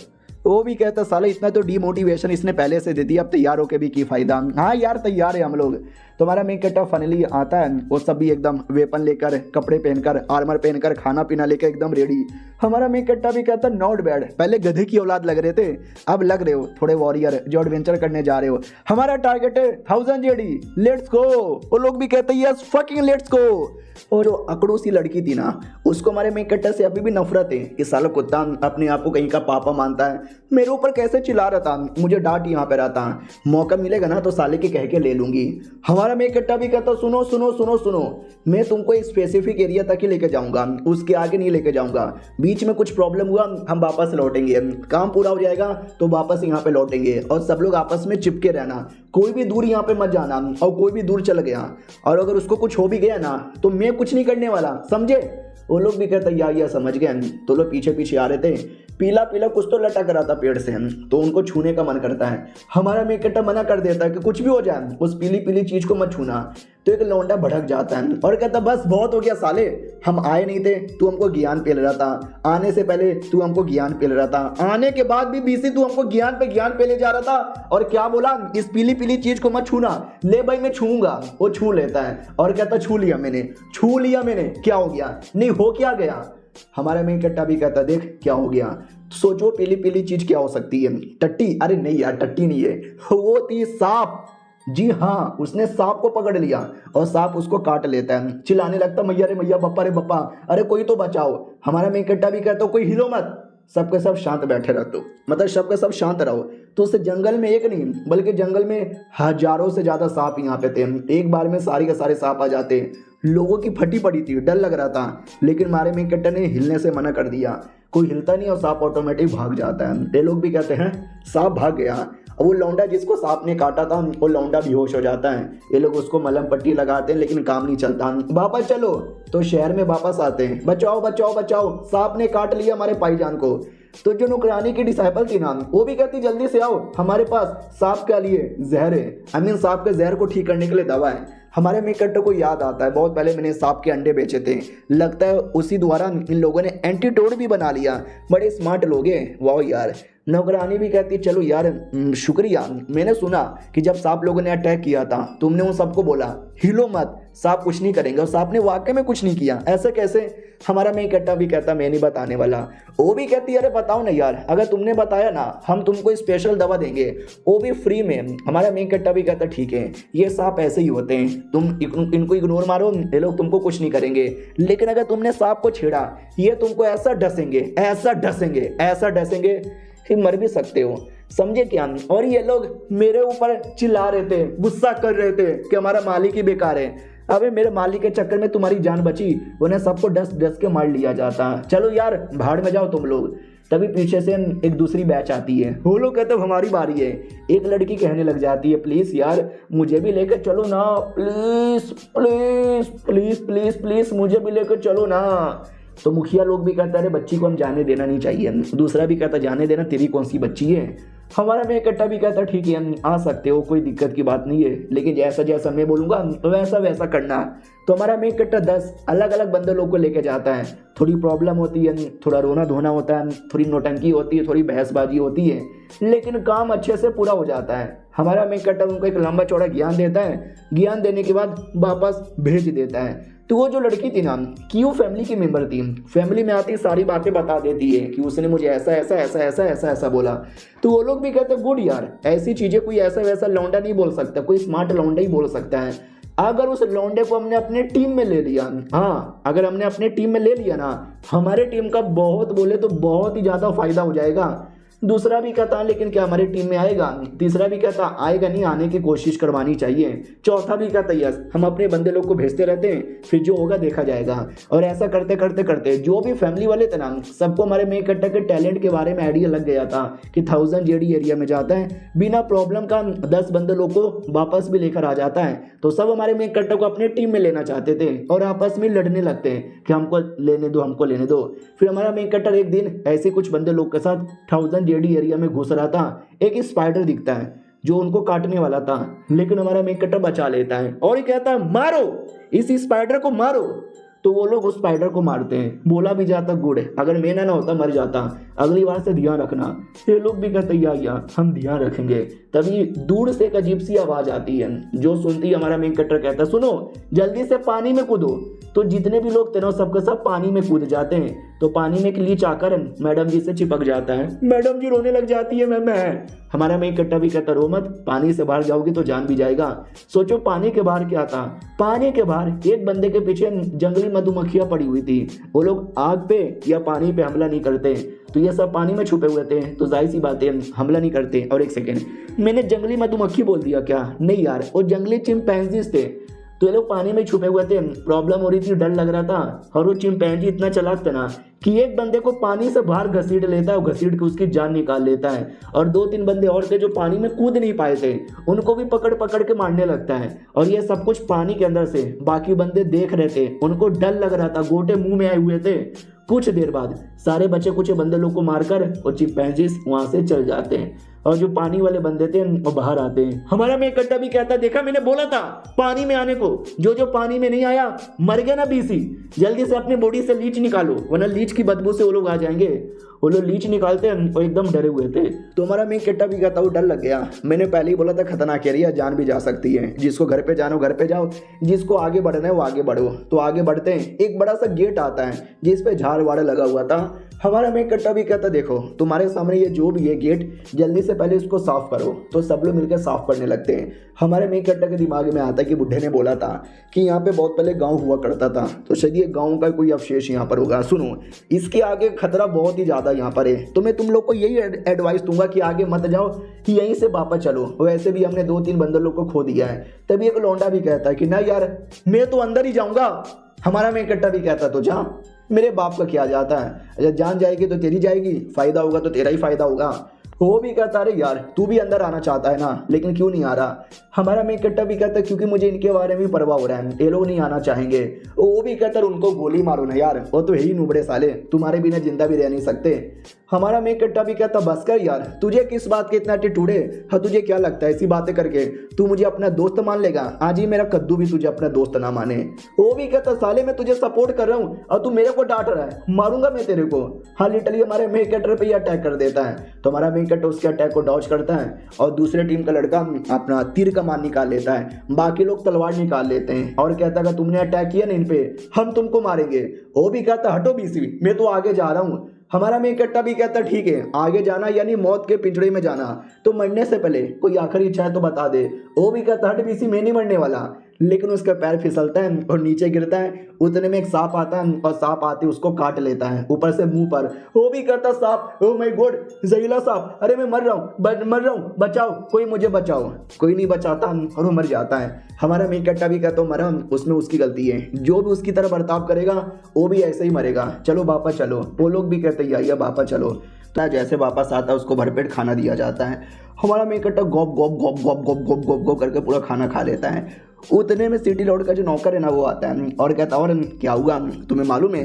Speaker 1: वो भी कहता साला इतना तो डीमोटिवेशन इसने पहले से दे दिया, अब तैयार होके भी की फायदा। हाँ यार तैयार है हम लोग। तो हमारा मेन कट्टा फाइनली आता है, वो सब भी एकदम वेपन लेकर, कपड़े पहनकर, आर्मर पहनकर, खाना पीना लेकर एकदम रेडी। हमारा मेन कट्टा भी कहता नॉट बैड, पहले गधे की औलाद लग रहे थे, अब लग रहे हो थोड़े वॉरियर जो एडवेंचर करने जा रहे हो। हमारा टारगेट है 1000 जेडी, लेट्स गो। वो लोग भी कहते हैं यस फकिंग लेट्स गो। और जो अकड़ू सी लड़की थी ना, उसको हमारे मेन कट्टा से अभी भी नफरत है कि साला कुत्ता अपने आप को कहीं का पापा मानता है, मेरे ऊपर कैसे चिल्ला रहा था, मुझे डांट यहाँ पे रहता, मौका मिलेगा ना तो साले के कह के ले लूंगी। हमारा मेन कट्टा भी कहता सुनो सुनो सुनो सुनो, मैं तुमको एक स्पेसिफिक एरिया तक ही लेके जाऊंगा, उसके आगे नहीं लेके जाऊंगा, बीच में कुछ प्रॉब्लम हुआ हम वापस लौटेंगे, काम पूरा हो जाएगा तो वापस यहाँ पे लौटेंगे, और सब लोग आपस में चिपके रहना, कोई भी दूर यहाँ पे मत जाना, और कोई भी दूर चल गया और अगर उसको कुछ हो भी गया ना तो मैं कुछ नहीं करने वाला, समझे? वो लोग भी कहते या समझ गए। तो लोग पीछे पीछे आ रहे थे, पीला पीला कुछ तो लटक रहा था पेड़ से, तो उनको छूने का मन करता है। हमारा मेन कट्टा मना कर देता है कि कुछ भी हो जाए उस पीली पीली चीज को मत छूना। तो एक लौंडा भड़क जाता है और कहता बस बहुत हो गया साले, हम आए नहीं थे, तू हमको ज्ञान पेल रहा था, आने से पहले तू हमको ज्ञान पेल रहा था, आने के बाद भी बीसी तू हमको ज्ञान पे ज्ञान पेले जा रहा था, और क्या बोला इस पीली पीली चीज को मत छूना। ले भाई मैं छूऊंगा, वो छू लेता है और कहता छू लिया मैंने, क्या हो गया? नहीं हो क्या गया? हमारा मेन कट्टा भी कहता देख क्या हो गया, सोचो पीली पीली चीज क्या हो सकती है? टट्टी? अरे नहीं यार टट्टी नहीं है, वो थी सांप। जी हाँ, उसने सांप को पकड़ लिया और सांप उसको काट लेता है, चिल्लाने लगता मैया रे मैया, बप्पा रे बप्पा, अरे कोई तो बचाओ। हमारा मेन कट्टा भी कहता कोई हिलो मत, सबके सब शांत बैठे रहते हो, मतलब सबके सब शांत रहो। तो उस जंगल में एक नहीं बल्कि जंगल में हजारों से ज्यादा सांप यहाँ पे थे, एक बार में सारे के सारे सांप आ जाते। लोगों की फटी पड़ी थी, डर लग रहा था, लेकिन हमारे मेन कट्टा ने हिलने से मना कर दिया, कोई हिलता नहीं और सांप ऑटोमेटिक भाग जाता है। ये लोग भी कहते हैं सांप भाग गया। वो लौंडा जिसको सांप ने काटा था वो लौंडा बेहोश हो जाता है, ये लोग उसको मलहम पट्टी लगाते हैं लेकिन काम नहीं चलता। वापस चलो, तो शहर में वापस आते हैं, बचाओ बचाओ बचाओ, सांप ने काट लिया हमारे भाईजान को। तो जो नौकरानी की डिसाइपल थी ना, वो भी कहती जल्दी से आओ, हमारे पास सांप के लिए जहर है, आई मीन सांप के जहर को ठीक करने के लिए दवा है। हमारे मेक कट्टर को याद आता है बहुत पहले मैंने सांप के अंडे बेचे थे, लगता है उसी द्वारा इन लोगों ने एंटीडोट भी बना लिया। बड़े स्मार्ट लोग हैं, वाह यार। नौकरानी भी कहती चलो यार शुक्रिया, मैंने सुना कि जब सांप लोगों ने अटैक किया था तुमने उन सबको बोला हिलो मत, सांप कुछ नहीं करेंगे, और सांप ने वाकई में कुछ नहीं किया। ऐसे कैसे? हमारा मेक कट्टा भी कहता मैं नहीं बताने वाला। वो भी कहती अरे बताओ ना यार, अगर तुमने बताया ना हम तुमको स्पेशल दवा देंगे, वो भी फ्री में। हमारा मेक कट्टा भी कहता ठीक है, ये सांप ऐसे ही होते हैं, तुम इनको इग्नोर मारो, ये लोग तुमको कुछ नहीं करेंगे, लेकिन अगर तुमने सांप को छेड़ा ये तुमको ऐसा डसेंगे, ऐसा डसेंगे, ऐसा डसेंगे कि मर भी सकते हो, समझे क्या? और ये लोग मेरे ऊपर चिल्ला रहे थे, गुस्सा कर रहे थे कि हमारा मालिक ही बेकार है। अबे मेरे मालिक के चक्कर में तुम्हारी जान बची, उन्हें सबको डस डस के मार लिया जाता। चलो यार भाड़ में जाओ तुम लोग। तभी पीछे से एक दूसरी बैच आती है, वो लोग कहते हमारी बारी है। एक लड़की कहने लग जाती है प्लीज यार मुझे भी लेकर चलो ना, please please please please please मुझे भी लेकर चलो ना। तो मुखिया लोग भी कहता अरे बच्ची को हम जाने देना नहीं चाहिए। दूसरा भी कहता जाने देना, तेरी कौन सी बच्ची है। हमारा मेक कट्टा भी कहता ठीक है आ सकते हो, कोई दिक्कत की बात नहीं है, लेकिन जैसा जैसा मैं बोलूँगा वैसा वैसा करना। तो हमारा मेक कट्टा 10 अलग अलग बंदे लोग को लेके जाता है। थोड़ी प्रॉब्लम होती है, थोड़ा रोना धोना होता है, थोड़ी नौटंकी होती है, थोड़ी बहसबाजी होती है, लेकिन काम अच्छे से पूरा हो जाता है। हमारा मेक कट्टा उनको एक लंबा चौड़ा ज्ञान देता है, ज्ञान देने के बाद वापस भेज देता है। तो वो जो लड़की थी ना क्यू फैमिली की मेंबर थी, फैमिली में आती सारी बातें बता देती है कि उसने मुझे ऐसा ऐसा ऐसा ऐसा ऐसा ऐसा बोला। तो वो लोग भी कहते गुड यार, ऐसी चीज़ें कोई ऐसा वैसा लौंडा नहीं बोल सकता, कोई स्मार्ट लौंडा ही बोल सकता है। अगर उस लौंडे को हमने अपने टीम में ले लिया, हाँ अगर हमने अपने टीम में ले लिया ना, हमारे टीम का बहुत बोले तो बहुत ही ज़्यादा फायदा हो जाएगा। दूसरा भी कहता लेकिन क्या हमारी टीम में आएगा? तीसरा भी कहता आएगा नहीं, आने की कोशिश करवानी चाहिए। चौथा भी कहता यस हम अपने बंदे लोग को भेजते रहते हैं, फिर जो होगा देखा जाएगा। और ऐसा करते करते करते जो भी फैमिली वाले थे ना सबको हमारे मेक कट्टा के टैलेंट के बारे में आइडिया लग गया था कि 1000 जेडी एरिया में जाता है, बिना प्रॉब्लम का 10 बंदे लोग को वापस भी लेकर आ जाता है। तो सब हमारे मेक कट्टा को अपने टीम में लेना चाहते थे और आपस में लड़ने लगते हैं कि हमको लेने दो, हमको लेने दो। फिर हमारा मेक कट्टा एक दिन ऐसे कुछ बंदे लोग के साथ 1000 जेडी एरिया में घुस रहा था। एक स्पाइडर दिखता है जो उनको काटने वाला था, लेकिन हमारा मेक कट्टा बचा लेता है और ये कहता है मारो इस स्पाइडर को मारो। तो वो लोग उस स्पाइडर को मारते हैं। बोला भी जाता गुड है, अगर मैं ना होता मर जाता, अगली बार से ध्यान रखना। ये लोग भी कहते या हम ध्यान रखेंगे। तभी दूर से एक अजीब सी आवाज आती है, जो सुनती हमारा मेक कट्टर कहता है सुनो जल्दी से पानी में कूदो। तो जितने भी लोग थे ना सबके सब पानी में कूद जाते हैं। तो पानी में एक लीच आकर मैडम जी से चिपक जाता है, मैडम जी रोने लग जाती है मैं। हमारा मेक कट्टा भी कहता रो मत, पानी से बाहर जाओगी तो जान भी जाएगा। सोचो पानी के बाहर क्या था, पानी के बाहर एक बंदे के पीछे जंगली मधुमक्खियां पड़ी हुई थी। वो लोग आग पे या पानी पे हमला नहीं करते, तो ये सब पानी में छुपे हुए थे, तो जाहिर सी बात है हमला नहीं करते। और एक सेकेंड, मैंने जंगली मधुमक्खी बोल दिया क्या? नहीं यार, वो जंगली चिंपैंजीज थे। तो ये लोग पानी में छुपे हुए थे, प्रॉब्लम हो रही थी, डर लग रहा था। और वो चिंपैंजी इतना चालाक था ना कि एक बंदे को पानी से बाहर घसीट लेता है, घसीट के उसकी जान निकाल लेता है। और 2-3 बंदे और थे जो पानी में कूद नहीं पाए थे, उनको भी पकड़ पकड़ के मारने लगता है। और ये सब कुछ पानी के अंदर से। बाकी बंदे देख रहे थे, उनको डर लग रहा था, गोटे मुंह में आए हुए थे। कुछ देर बाद सारे बचे कुछ बंदे लोग को मारकर वो चिंपैंजीज वहां से चल जाते हैं और जो पानी वाले बंदे थे वो बाहर आते हैं। हमारा मेक कट्टा भी कहता देखा मैंने बोला था पानी में आने को, जो पानी में नहीं आया मर गया ना बीसी। जल्दी से अपनी बॉडी से लीच निकालो वरना लीच की बदबू से वो लोग आ जाएंगे। वो लोग लीच निकालते हैं और एकदम डरे हुए थे। तो हमारा मेक कट्टा भी कहता वो डर लग गया, मैंने पहले ही बोला था खतरनाक एरिया, जान भी जा सकती है। जिसको घर पे जाना हो घर पे जाओ, जिसको आगे बढ़ना है वो आगे बढ़ो। तो आगे बढ़ते हैं, एक बड़ा सा गेट आता है जिस पे झाड़ वाड़ लगा हुआ था। हमारा मेक कट्टा भी कहता देखो तुम्हारे सामने ये जो भी है गेट, जल्दी से पहले इसको साफ करो। तो सब लोग मिलकर साफ करने लगते हैं। हमारे मेक कट्टा के दिमाग में आता है कि बुढ़े ने बोला था कि यहाँ पे बहुत पहले गांव हुआ करता था, तो शायद ये गांव का कोई अवशेष यहाँ पर होगा। सुनो इसके आगे खतरा बहुत ही ज़्यादा यहाँ पर है, तो मैं तुम लोग को यही एडवाइस दूंगा कि आगे मत जाओ, कि यहीं से वापस चलो। वैसे भी हमने 2-3 बंदर लोग को खो दिया है। तभी एक लौंडा भी कहता है कि ना यार मैं तो अंदर ही जाऊँगा। हमारा मेक कट्टा भी कहता तो जा, मेरे बाप का क्या जाता है, अगर जान जाएगी तो तेरी जाएगी, फायदा होगा तो तेरा ही फायदा होगा। वो भी कहता अरे यार तू भी अंदर आना चाहता है ना, लेकिन क्यों नहीं आ रहा। हमारा मेन कट्टा भी कहता क्योंकि मुझे इनके बारे में परवाह हो रहा है, ये लोग नहीं आना चाहेंगे। वो भी कहता उनको गोली मारो ना यार, वो तो यही नुबड़े साले, तुम्हारे बिना जिंदा भी रह नहीं सकते। हमारा मेन कट्टा भी कहता बस कर यार, तुझे किस बात के इतना एटीट्यूड है। हाँ तुझे क्या लगता है ऐसी बातें करके तू मुझे अपना दोस्त मान लेगा? आज ही मेरा कद्दू भी तुझे अपना दोस्त ना माने। वो भी कहता साले मैं तुझे सपोर्ट कर रहा हूँ और तू मेरे को डांट रहा है, मारूंगा मैं तेरे को। हाँ लिटरली हमारे मेन कटर पे ही अटैक कर देता है। तो हमारा मेन कटर उसके अटैक को डॉज करता है और दूसरे टीम का लड़का अपना तीर कमान निकाल लेता है, बाकी लोग तलवार निकाल लेते हैं और कहता है तुमने अटैक किया ना इन पे, हम तुमको मारेंगे। वो भी कहता हटो बीसी, मैं तो आगे जा रहा हूँ। हमारा मेन कट्टा भी कहता ठीक है, आगे जाना यानी मौत के पिंजड़े में जाना, तो मरने से पहले कोई आखिरी इच्छा है तो बता दे। वो भी कहता हट बीसी, मैं नहीं मरने वाला। लेकिन उसका पैर फिसलता है और नीचे गिरता है। उतने में एक सांप आता है और सांप आते उसको काट लेता है ऊपर से मुंह पर। वो भी कहता सांप, ओ माय गॉड जहरीला सांप, अरे मैं मर रहा हूँ, बचाओ, कोई मुझे बचाओ। कोई नहीं बचाता और वो मर जाता है। हमारा मेन कट्टा भी कहता मरा, उसमें उसकी गलती है, जो भी उसकी तरह बर्ताव करेगा वो भी ऐसे ही मरेगा, चलो बापा चलो। वो लोग भी कहते या बापा चलो। तो जैसे वापस आता है उसको भरपेट खाना दिया जाता है। हमारा मेन कट्टा गॉप गॉप गॉप गॉप गॉप गॉप गॉप गॉप करके पूरा खाना खा लेता है। उतने में सिटी लॉर्ड का जो नौकर है ना वो आता है और कहता और क्या हुआ, तुम्हें मालूम है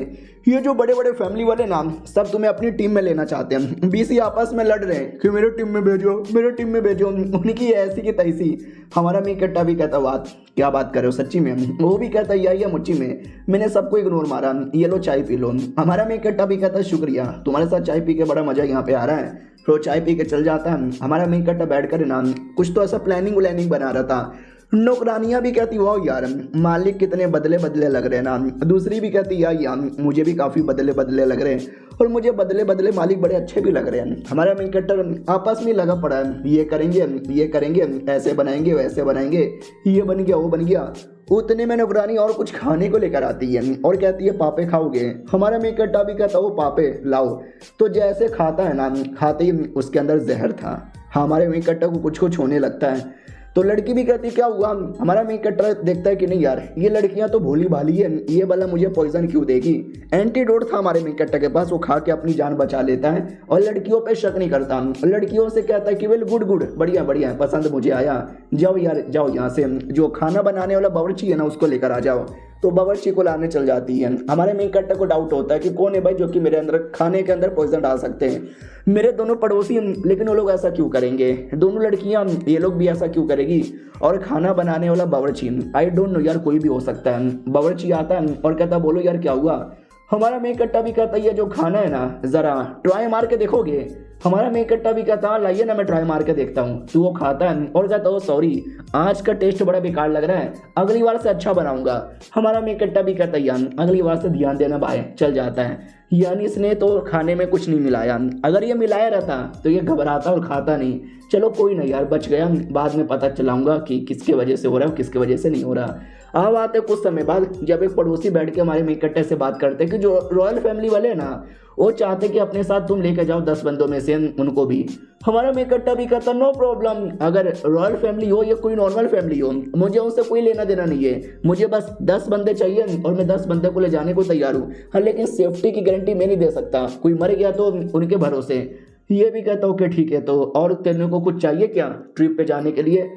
Speaker 1: ये जो बड़े बड़े फैमिली वाले ना सब तुम्हें अपनी टीम में लेना चाहते हैं, बीसी आपस में लड़ रहे हैं कि मेरे टीम में भेजो, मेरे टीम में भेजो, उनकी ऐसी की तैसी। हमारा मेन कट्टा भी कहता बात क्या बात कर रहे हो सच्ची में? वो भी कहता या मुच्ची में, मैंने सबको इग्नोर मारा, ये लो चाय पी लो। हमारा मेन कट्टा भी कहता शुक्रिया, तुम्हारे साथ चाय पी के बड़ा मजा यहाँ पे आ रहा है। तो चाय पी के चल जाता है। हमारा मेन कट्टा बैठ कर ना कुछ तो ऐसा प्लानिंग व्लानिंग बना रहा था। नौकरानियां भी कहती वाह यार मालिक कितने बदले बदले लग रहे हैं ना। दूसरी भी कहती यार मुझे भी काफ़ी बदले बदले लग रहे हैं और मुझे बदले बदले मालिक बड़े अच्छे भी लग रहे हैं। हमारा मेन कैरेक्टर आपस में लगा पड़ा है, ये करेंगे, ऐसे बनाएंगे, वैसे बनाएंगे, ये बन गया, वो बन गया। उतने में नौकरानी और कुछ खाने को लेकर आती है और कहती है पापे खाओगे? हमारा मेन कैरेक्टर भी कहता वो पापे लाओ। तो जैसे खाता है ना, खाते ही उसके अंदर जहर था। हमारे मेन कैरेक्टर को कुछ होने लगता है। तो लड़की भी कहती क्या हुआ? हमारा मेन कैरेक्टर देखता है कि नहीं यार ये लड़कियां तो भोली भाली है, ये वाला मुझे पॉइजन क्यों देगी। एंटीडोट था हमारे मेन कैरेक्टर के पास, वो खा के अपनी जान बचा लेता है और लड़कियों पे शक नहीं करता। लड़कियों से कहता है कि वेल गुड बढ़िया बढ़िया, पसंद मुझे आया, जाओ यार जाओ यहाँ से, जो खाना बनाने वाला बावर्ची है ना उसको लेकर आ जाओ। तो बावर्ची को लाने चल जाती है। हमारे मेन कैरेक्टर को डाउट होता है कि कौन है भाई जो कि मेरे अंदर खाने के अंदर पॉइजन डाल सकते हैं। मेरे दोनों पड़ोसी, लेकिन वो लोग ऐसा क्यों करेंगे? दोनों लड़कियां, ये लोग भी ऐसा क्यों करेगी? और खाना बनाने वाला बावर्ची, आई डोंट नो यार, कोई भी हो सकता है। बावर्ची आता है और कहता बोलो यार क्या हुआ? हमारा मेन कैरेक्टर भी कहता है जो खाना है ना जरा ट्राई मार के देखोगे? हमारा मेन कैरेक्टर भी कहता लाइए ना मैं ट्राई मार के देखता हूँ। तो वो खाता है और कहता ओ सॉरी आज का टेस्ट बड़ा बेकार लग रहा है, अगली बार से अच्छा बनाऊंगा। हमारा मेन कैरेक्टर भी कहता यान अगली बार से ध्यान देना भाई, चल जाता है। यानी इसने तो खाने में कुछ नहीं मिलाया, अगर ये मिलाया रहता तो ये घबराता और खाता नहीं। चलो कोई नहीं यार बच गया, बाद में पता चलाऊंगा कि किसके वजह से हो रहा है किसके वजह से नहीं हो रहा। अब आते कुछ समय बाद जब एक पड़ोसी बैठ के हमारे मेन कैरेक्टर से बात करते कि जो रॉयल फैमिली वाले हैं ना वो चाहते कि अपने साथ तुम लेके जाओ 10 बंदों में से उनको भी। हमारा मेन कैरेक्टर भी कहता नो प्रॉब्लम, अगर रॉयल फैमिली हो या कोई नॉर्मल फैमिली हो मुझे उनसे कोई लेना देना नहीं है, मुझे बस 10 बंदे चाहिए और मैं 10 बंदे को ले जाने को तैयार हूँ। हाँ लेकिन सेफ्टी की गारंटी मैं नहीं दे सकता, कोई मर गया तो उनके भरोसे। ये भी कहता ओके ठीक है, तो और तेरे को कुछ चाहिए क्या ट्रिप पे जाने के लिए?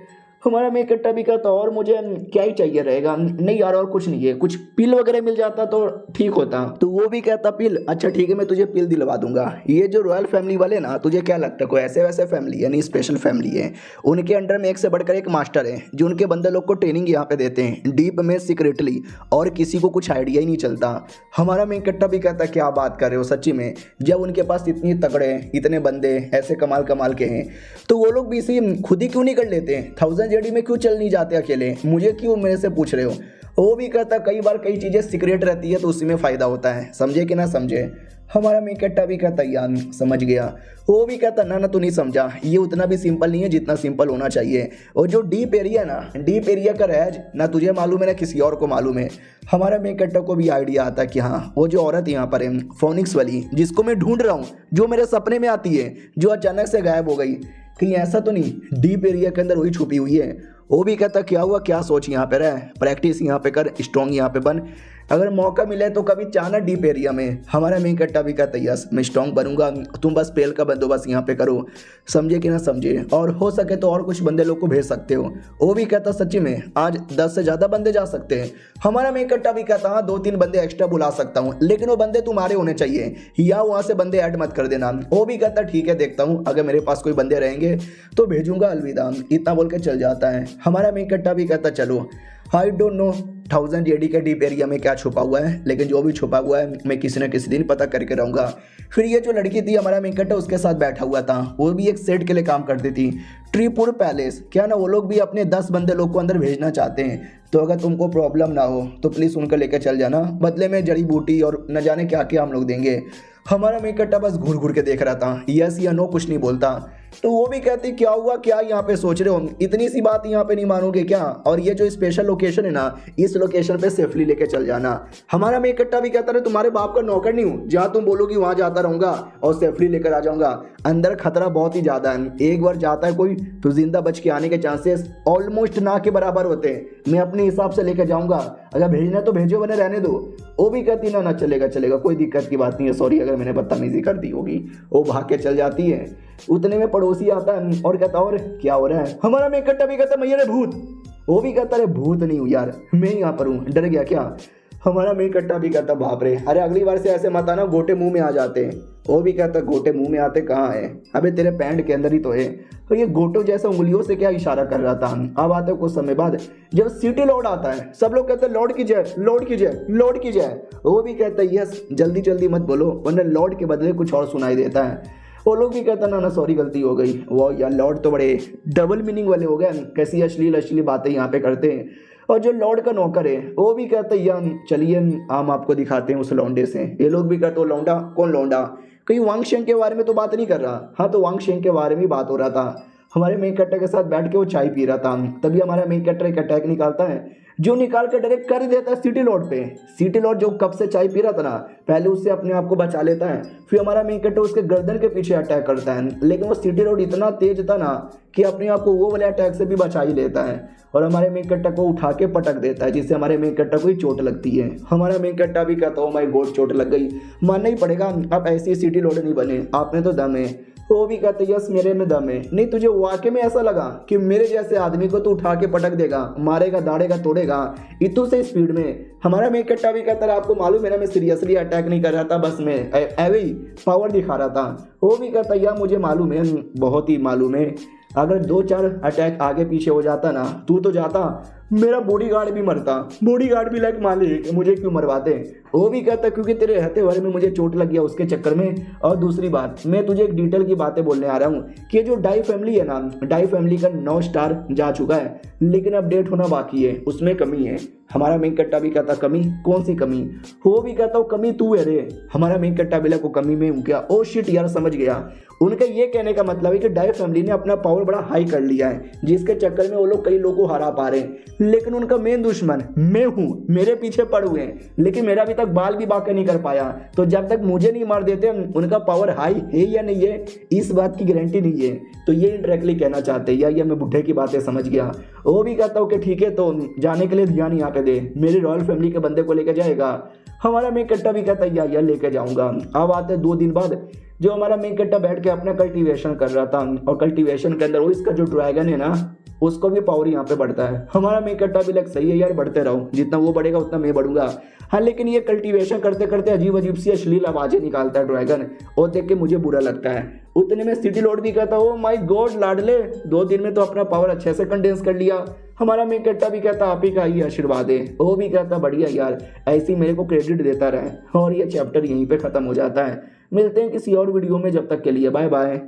Speaker 1: हमारा मेन कैरेक्टर भी कहता और मुझे क्या ही चाहिए रहेगा, नहीं यार और कुछ नहीं है, कुछ पिल वगैरह मिल जाता तो ठीक होता। तो वो भी कहता पिल, अच्छा ठीक है मैं तुझे पिल दिलवा दूंगा। ये जो रॉयल फैमिली वाले ना तुझे क्या लगता है कोई ऐसे वैसे फैमिली है? नहीं स्पेशल फैमिली है, उनके अंडर में एक से बढ़कर एक मास्टर है जो उनके बंदे लोग को ट्रेनिंग यहाँ पे देते हैं डीप में सीक्रेटली, और किसी को कुछ आइडिया ही नहीं चलता। हमारा मेन कैरेक्टर भी कहता क्या बात कर रहे हो सच्ची में, जब उनके पास इतनी तगड़े इतने बंदे ऐसे कमाल कमाल के हैं तो वो लोग भी इसी खुद ही क्यों नहीं कर लेते? 1000 जेडी में क्यों चल नहीं जाते अकेले, मुझे क्यों मेरे से पूछ रहे हो? वो भी कहता कई बार कई चीज़ें सीक्रेट रहती है तो उसी में फ़ायदा होता है, समझे कि ना समझे? हमारा मेन कैरेक्टर भी कहता यार समझ गया। वो भी कहता ना तू नहीं समझा, ये उतना भी सिंपल नहीं है जितना सिंपल होना चाहिए। और जो डीप एरिया ना, डीप एरिया का राज ना तुझे मालूम है ना किसी और को मालूम है। हमारा मेन कैरेक्टर को भी आइडिया आता है कि हाँ वो जो औरत यहाँ पर है फोनिक्स वाली जिसको मैं ढूंढ रहा हूँ, जो मेरे सपने में आती है, जो अचानक से गायब हो गई, कहीं ऐसा तो नहीं डीप एरिया के अंदर वही छुपी हुई है? वो भी कहता क्या हुआ क्या सोच यहाँ पे रह, प्रैक्टिस यहाँ पे कर, स्ट्रॉन्ग यहाँ पे बन, अगर मौका मिले तो कभी जाना डीप एरिया में। हमारा मेन कट्टा भी कहता है यस मैं स्ट्रॉन्ग बनूंगा, तुम बस पेल का बंदोबस्त यहाँ पे करो, समझे कि ना समझे, और हो सके तो और कुछ बंदे लोग को भेज सकते हो। वो भी कहता सच्ची में आज 10 से ज़्यादा बंदे जा सकते हैं। हमारा मेन कट्टा भी कहता हाँ 2-3 बंदे एक्स्ट्रा बुला सकता हूँ, लेकिन वो बंदे तुम्हारे होने चाहिए या वहाँ से बंदे ऐड मत कर देना। वो भी कहता ठीक है देखता हूँ, अगर मेरे पास कोई बंदे रहेंगे तो भेजूंगा, अलविदा, इतना बोल के चल जाता है। हमारा मेन कट्टा भी कहता चलो आई डोंट नो 1000 जेडी के डीप एरिया में क्या छुपा हुआ है, लेकिन जो भी छुपा हुआ है मैं किसी न किसी दिन पता करके रहूँगा। फिर ये जो लड़की थी हमारा मेन कट्टा उसके साथ बैठा हुआ था, वो भी एक सेट के लिए काम करती थी, ट्रीपुर पैलेस। क्या ना वो लोग भी अपने 10 बंदे लोग को अंदर भेजना चाहते हैं, तो अगर तुमको प्रॉब्लम ना हो तो प्लीज़ उनको लेकर चल जाना, बदले में जड़ी बूटी और न जाने क्या क्या हम लोग देंगे। हमारा मेन कट्टा बस घूर घूर के देख रहा था, यस या नो कुछ नहीं बोलता। तो वो भी कहती क्या हुआ, क्या यहाँ पे सोच रहे हो, इतनी सी बात यहाँ पे नहीं मानोगे क्या, और ये जो स्पेशल लोकेशन है ना इस लोकेशन पे सेफली लेके चल जाना। हमारा मेन कट्टा भी कहता है तुम्हारे बाप का नौकर नहीं हूँ, जहाँ तुम बोलोगी वहाँ जाता रहूंगा और सेफली लेकर आ जाऊंगा। अंदर खतरा बहुत ही ज़्यादा है, एक बार जाता है कोई तो जिंदा बच के आने के चांसेस ऑलमोस्ट ना के बराबर होते हैं। मैं अपने हिसाब से लेकर जाऊंगा, अगर भेजना तो भेजो वरना रहने दो। वो भी कहती ना चलेगा चलेगा, कोई दिक्कत की बात नहीं है, सॉरी अगर मैंने बदतमीजी कर दी होगी। वो भाग के चल जाती है। उतने में पड़ोसी आता है और कहता और क्या हो रहा है। हमारा मेन कट्टा भी कहता मैया रे भूत। वो भी कहता अरे भूत नहीं हूँ यार, मैं यहाँ पर हूँ, डर गया क्या। हमारा मेन कट्टा भी कहता बाप रे, अरे अगली बार से ऐसे मत आना, गोटे मुंह में आ जाते हैं। वो भी कहता गोटे मुंह में आते कहाँ है, अबे तेरे पैंट के अंदर ही तो है। तो ये गोटो जैसा उंगलियों से क्या इशारा कर रहा था। अब आते कुछ समय बाद जब सिटी लॉर्ड आता है, सब लोग कहते हैं लॉर्ड की जय, लॉर्ड की जय, लॉर्ड की जय। वो भी कहता है यस जल्दी जल्दी मत बोलो वरना लॉर्ड के बदले कुछ और सुनाई देता है। वो लोग भी कहते ना सॉरी गलती हो गई। वो यार लॉर्ड तो बड़े डबल मीनिंग वाले हो गए, कैसी अश्लील बातें यहाँ पे करते हैं। और जो लॉर्ड का नौकर है वो भी कहते यार चलिए हम आपको दिखाते हैं उस लौंडे से। ये लोग भी कहते हो लौंडा कौन लौंडा, कहीं वांगशेंग के बारे में तो बात नहीं कर रहा। हाँ तो वांगशेंग के बारे में बात हो रहा था। हमारे मेन कट्टर के साथ बैठ के वो चाय पी रहा था, तभी हमारा मेन कट्टर एक अटैक निकालता है जो निकाल कर डायरेक्ट कर देता है सिटी लॉर्ड पे। सिटी लॉर्ड जो कब से चाय पी रहा था ना, पहले उससे अपने आप को बचा लेता है, फिर हमारा मेन कट्टर उसके गर्दन के पीछे अटैक करता है, लेकिन वो सिटी लॉर्ड इतना तेज था ना कि अपने आप को वो वाले अटैक से भी बचा ही लेता है और हमारे मेन कट्टा को उठा के पटक देता है, जिससे हमारे मेन कट्टा को ही चोट लगती है। हमारा मेन कट्टा भी कहता हो माय गॉड चोट लग गई, मानना ही पड़ेगा आप ऐसे सिटी लॉर्ड नहीं बने, आप में तो दम है। वो भी कहते यस मेरे में दम है। नहीं तुझे वाकई में ऐसा लगा कि मेरे जैसे आदमी को तू उठा के पटक देगा, मारेगा, दाड़ेगा, तोड़ेगा इतू से स्पीड में। हमारा मेन कट्टा भी कहता है आपको मालूम है ना मैं सीरियसली अटैक नहीं कर रहा था, बस मैं ऐवे ही पावर दिखा रहा था। वो भी कहता यार मुझे मालूम है, बहुत ही मालूम है, अगर 2-4 अटैक आगे पीछे हो जाता ना तू तो जाता, मेरा बॉडीगार्ड भी मरता, बॉडीगार्ड भी लाइक मालिक मुझे क्यों मरवाते। वो भी कहता क्योंकि तेरे रहते भरे में मुझे चोट लग गया उसके चक्कर में। और दूसरी बात मैं तुझे एक डिटेल की बातें बोलने आ रहा हूँ कि जो डाई फैमिली है ना, डाई फैमिली का 9 स्टार जा चुका है लेकिन अपडेट होना बाकी है, उसमें कमी है। हमारा मेन कट्टा भी कहता कमी, कौन सी कमी। वो भी कहता हूँ कमी तू है रे। हमारा मेन कट्टा भी को कमी में हूँ क्या। ओ शिट यार समझ गया, उनका ये कहने का मतलब है कि डाई फैमिली ने अपना पावर बड़ा हाई कर लिया है जिसके चक्कर में वो लोग कई लोगों को हरा पा रहे हैं, लेकिन उनका मेन दुश्मन मैं हूँ, मेरे पीछे पड़े हुए हैं, लेकिन मेरा अभी तक बाल भी बाका नहीं कर पाया। तो जब तक मुझे नहीं मार देते उनका पावर हाई है या नहीं है इस बात की गारंटी नहीं है। तो ये इंडायरेक्टली कहना चाहते हैं या मैं बुढ़े की बातें समझ गया। वो भी कहता हूँ कि ठीक है तो जाने के लिए ध्यान यहाँ पे दे, मेरी रॉयल फैमिली के बंदे को लेकर जाएगा। हमारा मेन कट्टा भी कहता है यार लेके जाऊंगा। अब आते 2 दिन बाद जो हमारा मेन कट्टा बैठ के अपना कल्टीवेशन कर रहा था और कल्टीवेशन के अंदर वो इसका जो ड्रैगन है ना उसको भी पावर यहाँ पे बढ़ता है। हमारा मेन कट्टा भी लग सही है यार बढ़ते रहो, जितना वो बढ़ेगा उतना मैं बढ़ूंगा। हाँ लेकिन ये कल्टीवेशन करते करते अजीब अजीब सी अश्लील आवाजें निकालता है ड्रैगन और देख के मुझे बुरा लगता है। उतने में सिटी लॉर्ड भी कहता ओ माय गॉड लाडले 2 दिन में तो अपना पावर अच्छे से कंडेंस कर लिया। हमारा मेन कट्टा भी कहता आप ही का ही आशीर्वाद है। वो भी कहता बढ़िया यार ऐसी मेरे को क्रेडिट देता रहे। और ये चैप्टर यहीं पे खत्म हो जाता है। मिलते हैं किसी और वीडियो में, जब तक के लिए बाय बाय।